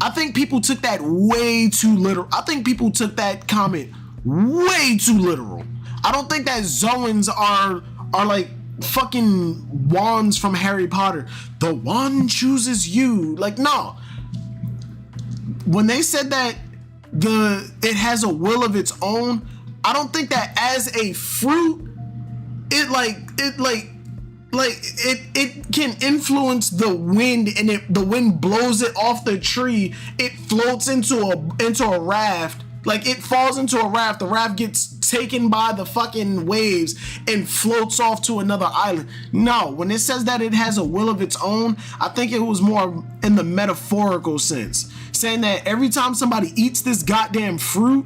I think people took that way too literal. I think people took that comment way too literal. I don't think that Zoans are like fucking wands from Harry Potter. The wand chooses you. Like, no. When they said that it has a will of its own, I don't think that as a fruit, it can influence the wind, and the wind blows it off the tree. It floats into a raft. Like, it falls into a raft. The raft gets taken by the fucking waves and floats off to another island. No, when it says that it has a will of its own, I think it was more in the metaphorical sense, saying that every time somebody eats this goddamn fruit,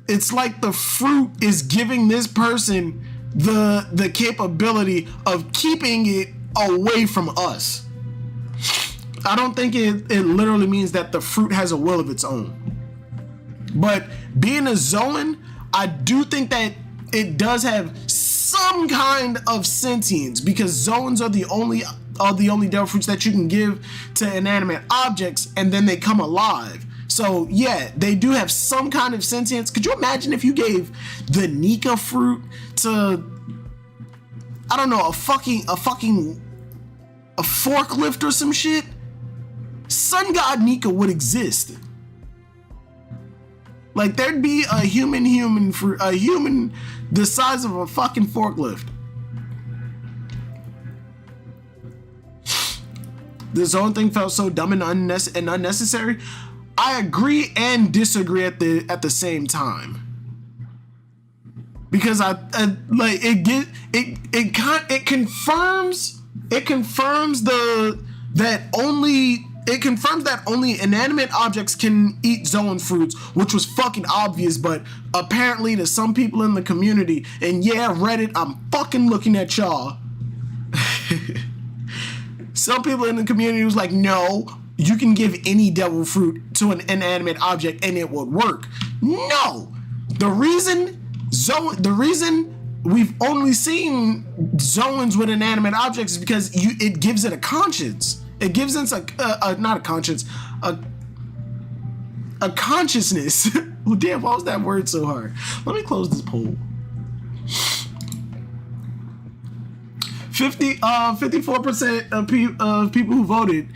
it's like the fruit is giving this person the capability of keeping it away from us. I don't think it literally means that the fruit has a will of its own. But being a Zoan, I do think that it does have some kind of sentience, because Zoans are the only devil fruits that you can give to inanimate objects and then they come alive. So yeah, they do have some kind of sentience. Could you imagine if you gave the Nika fruit to, I don't know, a forklift or some shit? Sun God Nika would exist. Like, there'd be a human fruit, a human the size of a fucking forklift. This whole thing felt so dumb and unnecessary. I agree and disagree at the same time, because it confirms that only inanimate objects can eat Zoan fruits, which was fucking obvious, but apparently to some people in the community, and yeah, Reddit, I'm fucking looking at y'all. Some people in the community was like, no, you can give any devil fruit to an inanimate object and it would work. No! The reason we've only seen Zoans with inanimate objects is because it gives it a conscience. It gives us not a conscience, a consciousness. Oh damn, why was that word so hard? Let me close this poll. 54% of people who voted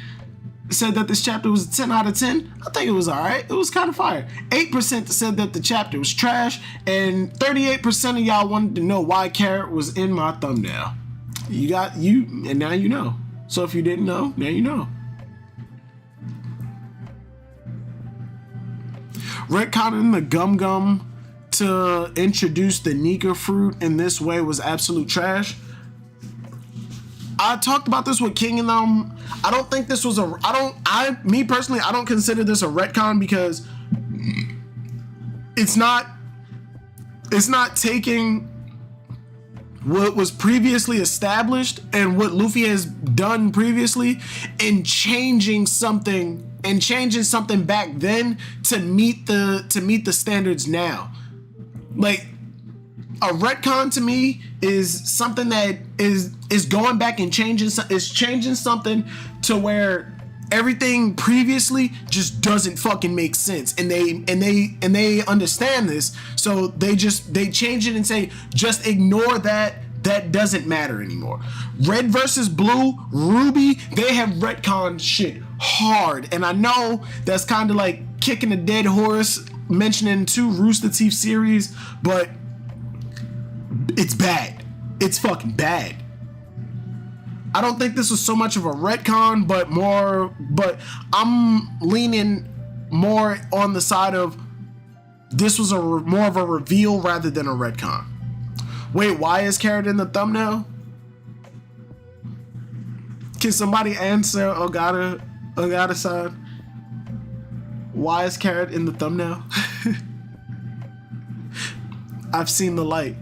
said that this chapter was a 10 out of 10. I think it was alright. It was kind of fire. 8% said that the chapter was trash, and 38% of y'all wanted to know why Carrot was in my thumbnail. And now you know. So if you didn't know, now you know. Retconning the Gum Gum to introduce the Nika fruit in this way was absolute trash. I talked about this with King and them. I don't think this was me personally, I don't consider this a retcon because it's not taking what was previously established and what Luffy has done previously and changing something back then to meet the standards now. Like, a retcon to me is something that is going back and changing something to where everything previously just doesn't fucking make sense, and they understand this, so they change it and say just ignore that doesn't matter anymore. Red versus Blue, Ruby, they have retconned shit hard, and I know that's kind of like kicking a dead horse mentioning 2 Rooster Teeth series, but it's bad. It's fucking bad. I don't think this was so much of a retcon, but I'm leaning more on the side of this was more of a reveal rather than a retcon. Wait, why is Carrot in the thumbnail? Can somebody answer Ogata-san? Why is Carrot in the thumbnail? I've seen the light.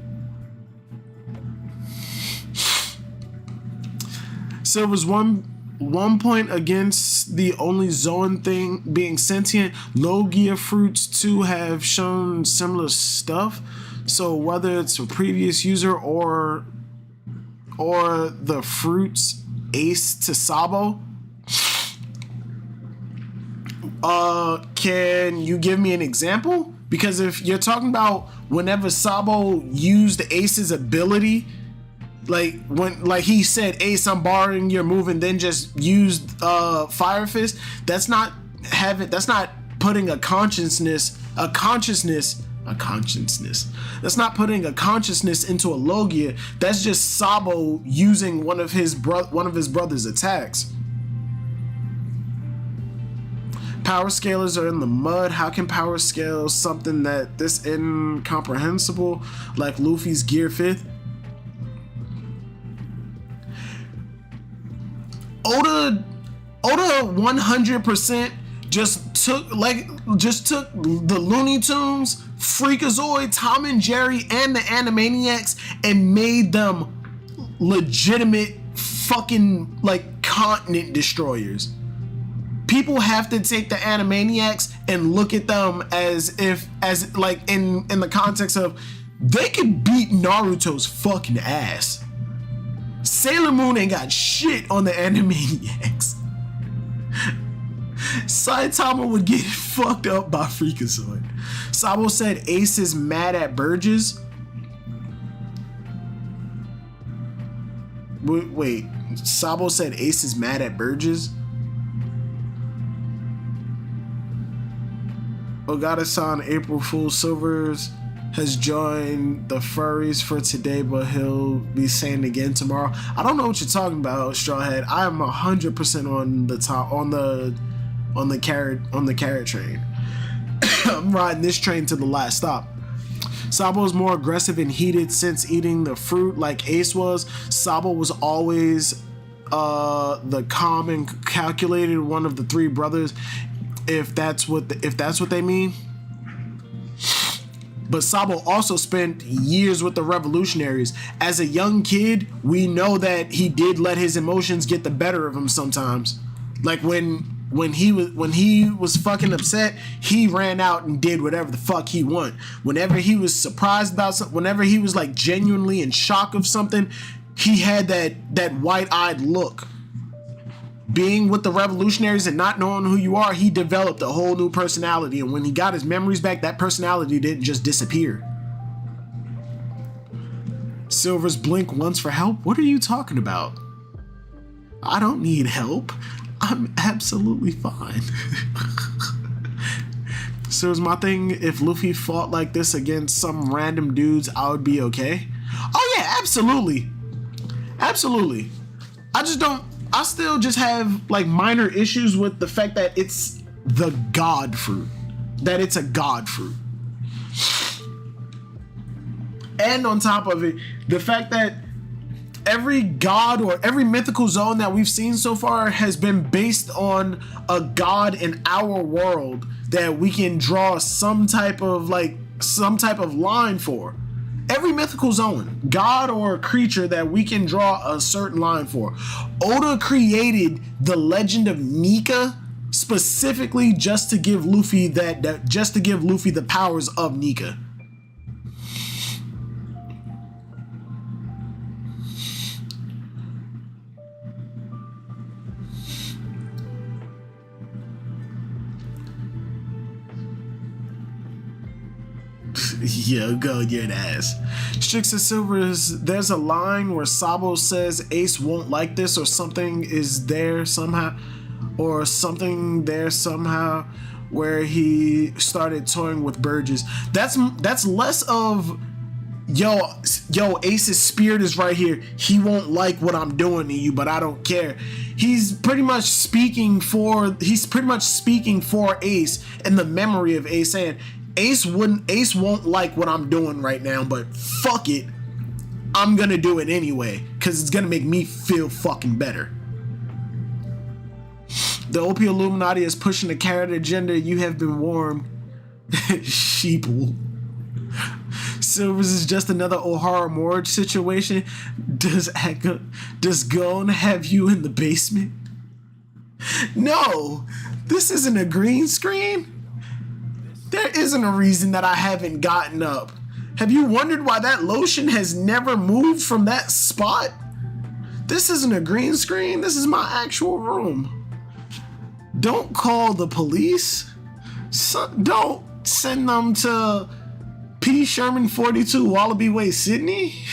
Silver's one point against the only Zoan thing being sentient. Logia fruits too have shown similar stuff. So whether it's a previous user or the fruits ace to Sabo, can you give me an example? Because if you're talking about whenever Sabo used Ace's ability, like he said, Ace, I'm borrowing your move, and then just used Fire Fist, that's not putting a consciousness. That's not putting a consciousness into a Logia. That's just Sabo using one of his brother's attacks. Power scalers are in the mud. How can power scale something that this incomprehensible like Luffy's Gear 5th? Oda 100% just took the Looney Tunes, Freakazoid, Tom and Jerry, and the Animaniacs and made them legitimate fucking like continent destroyers. People have to take the Animaniacs and look at them as like in the context of they could beat Naruto's fucking ass. Sailor Moon ain't got shit on the Animaniacs. Saitama would get fucked up by Freakazoid. Sabo said Ace is mad at Burgess. Wait, Sabo said Ace is mad at Burgess? Ogata-san April Fool Silvers has joined the furries for today, but he'll be saying again tomorrow. I don't know what you're talking about, Strawhead. I am 100% on the carrot train. I'm riding this train to the last stop. Sabo is more aggressive and heated since eating the fruit like Ace was. Sabo was always the calm and calculated one of the 3 brothers, if that's what they mean. But Sabo also spent years with the revolutionaries. As a young kid, we know that he did let his emotions get the better of him sometimes. Like when he was fucking upset, he ran out and did whatever the fuck he wanted. Whenever he was surprised about something, whenever he was like genuinely in shock of something, he had that wide-eyed look. Being with the revolutionaries and not knowing who you are, he developed a whole new personality, and when he got his memories back, that personality didn't just disappear. Silver's blink once for help? What are you talking about? I don't need help. I'm absolutely fine. So is my thing, if Luffy fought like this against some random dudes, I would be okay? Oh yeah, absolutely. Absolutely. I just don't I still just have like minor issues with the fact that it's the god fruit, that it's a god fruit. And on top of it, the fact that every god or every mythical zone that we've seen so far has been based on a god in our world that we can draw some type of line for. Every mythical zone, god or creature that we can draw a certain line for. Oda created the legend of Nika specifically just to give Luffy the powers of Nika. Yeah, go get an ass. Strix and Silvers, there's a line where Sabo says Ace won't like this, or something is there somehow, where he started toying with Burgess. That's less of yo, Ace's spirit is right here. He won't like what I'm doing to you, but I don't care. He's pretty much speaking for Ace and the memory of Ace, saying Ace won't like what I'm doing right now, but fuck it, I'm gonna do it anyway, because it's gonna make me feel fucking better. The OP Illuminati is pushing the carrot agenda. You have been warned. Sheeple. Silvers is just another O'Hara Morge situation. Does Gon have you in the basement? No, this isn't a green screen. There isn't a reason that I haven't gotten up. Have you wondered why that lotion has never moved from that spot? This isn't a green screen. This is my actual room. Don't call the police. Don't send them to P. Sherman 42 Wallaby Way, Sydney.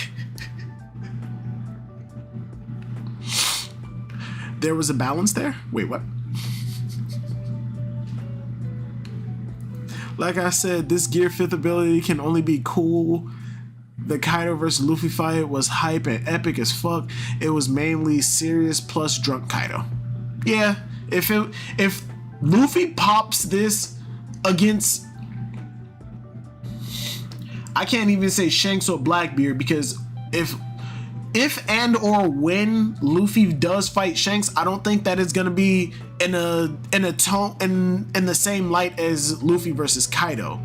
There was a balance there? Wait, what? Like I said, this Gear 5th ability can only be cool. The Kaido vs. Luffy fight was hype and epic as fuck. It was mainly serious plus drunk Kaido. Yeah, if Luffy pops this against, I can't even say Shanks or Blackbeard, because if and or when Luffy does fight Shanks, I don't think that it's gonna be in a tone in the same light as Luffy versus Kaido.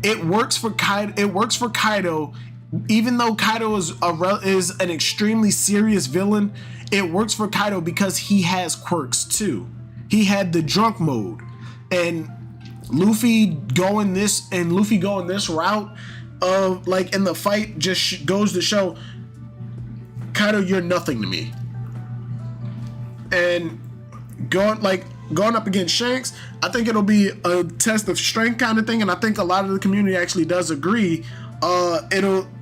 It works for Kaido, even though Kaido is an extremely serious villain. It works for Kaido because he has quirks too. He had the drunk mode, and Luffy going this route of like in the fight just goes to show, Kaido, you're nothing to me. And going up against Shanks, I think it'll be a test of strength kind of thing, and I think a lot of the community actually does agree.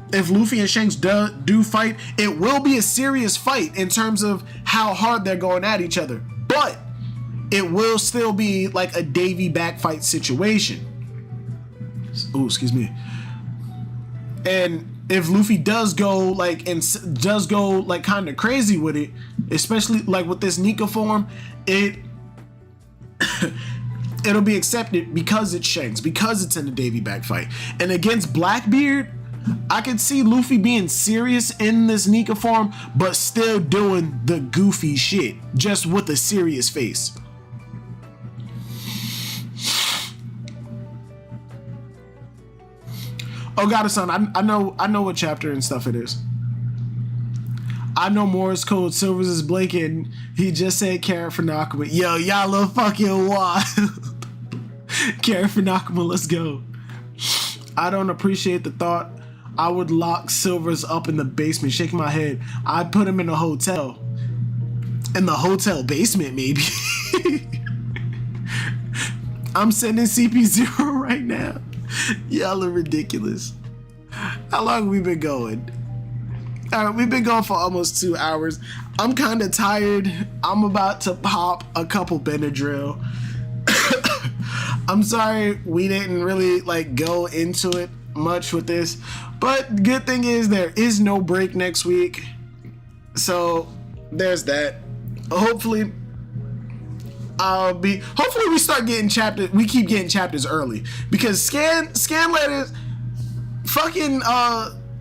If Luffy and Shanks do fight, it will be a serious fight in terms of how hard they're going at each other, but it will still be like a Davy back fight situation. Oh, excuse me. And if Luffy does go kind of crazy with it, especially like with this Nika form, it'll be accepted because it's Shanks, because it's in a Davy back fight. And against Blackbeard, I could see Luffy being serious in this Nika form, but still doing the goofy shit, just with a serious face. Oh, God-san, I know what chapter and stuff it is. I know Morse code. Silvers is blinking. He just said Karen for Nakama. Yo, y'all look fucking wild. Karen for Nakama, let's go. I don't appreciate the thought. I would lock Silvers up in the basement. Shaking my head. I'd put him in a hotel. In the hotel basement, maybe. I'm sending CP0 right now. Y'all are ridiculous. How long have we been going? Alright, we've been going for almost 2 hours. I'm kind of tired. I'm about to pop a couple Benadryl. I'm sorry we didn't really go into it much with this, but good thing is there is no break next week. So there's that. Hopefully we start getting chapters. We keep getting chapters early because scan letters. Fucking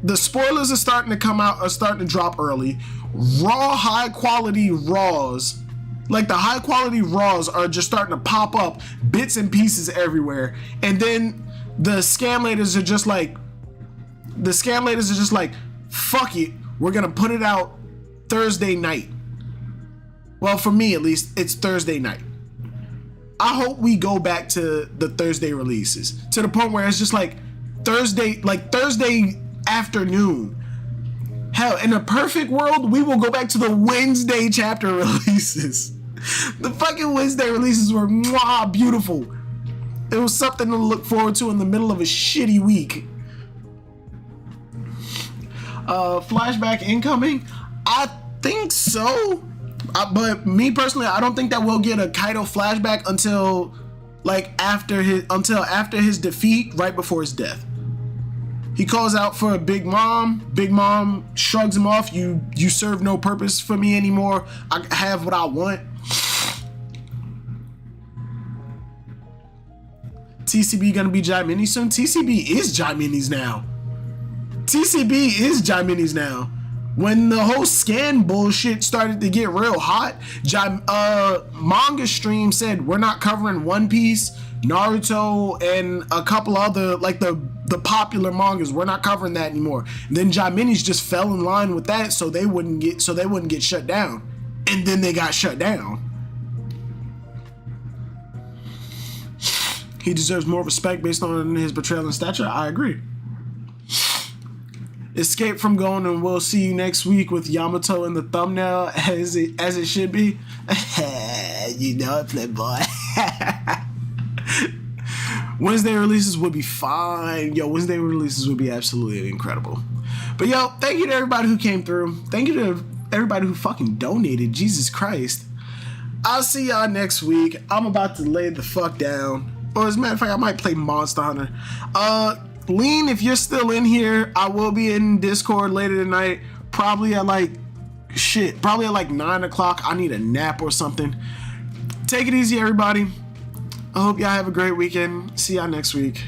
the spoilers are starting to come out, are starting to drop early. Raw, high quality raws, like the high quality raws, are just starting to pop up, bits and pieces everywhere. And then the scam laters are just like, fuck it, we're gonna put it out Thursday night. Well, for me at least, it's Thursday night. I hope we go back to the Thursday releases, to the point where it's just like Thursday afternoon. Hell, in a perfect world, we will go back to the Wednesday chapter releases. The fucking Wednesday releases were beautiful. It was something to look forward to in the middle of a shitty week. Flashback incoming? I think so. But me personally, I don't think that we'll get a Kaido flashback until after his defeat, right before his death. He calls out for a Big Mom. Big Mom shrugs him off. You serve no purpose for me anymore. I have what I want. TCB gonna be Jaimini soon? TCB is Jaimini's now. TCB is Jaimini's now. When the whole scan bullshit started to get real hot, Manga Stream said we're not covering One Piece, Naruto, and a couple other the popular mangas. We're not covering that anymore. And then Jaimini's just fell in line with that, so they wouldn't get shut down. And then they got shut down. He deserves more respect based on his betrayal and stature. I agree. Escape from Gon, and we'll see you next week with Yamato in the thumbnail as it should be. You know it, playboy. Wednesday releases would be fine. Yo, Wednesday releases would be absolutely incredible. But yo, thank you to everybody who came through. Thank you to everybody who fucking donated. Jesus Christ. I'll see y'all next week. I'm about to lay the fuck down. Or as a matter of fact, I might play Monster Hunter. Lean, if you're still in here, I will be in Discord later tonight. Probably at 9 o'clock. I need a nap or something. Take it easy, everybody. I hope y'all have a great weekend. See y'all next week.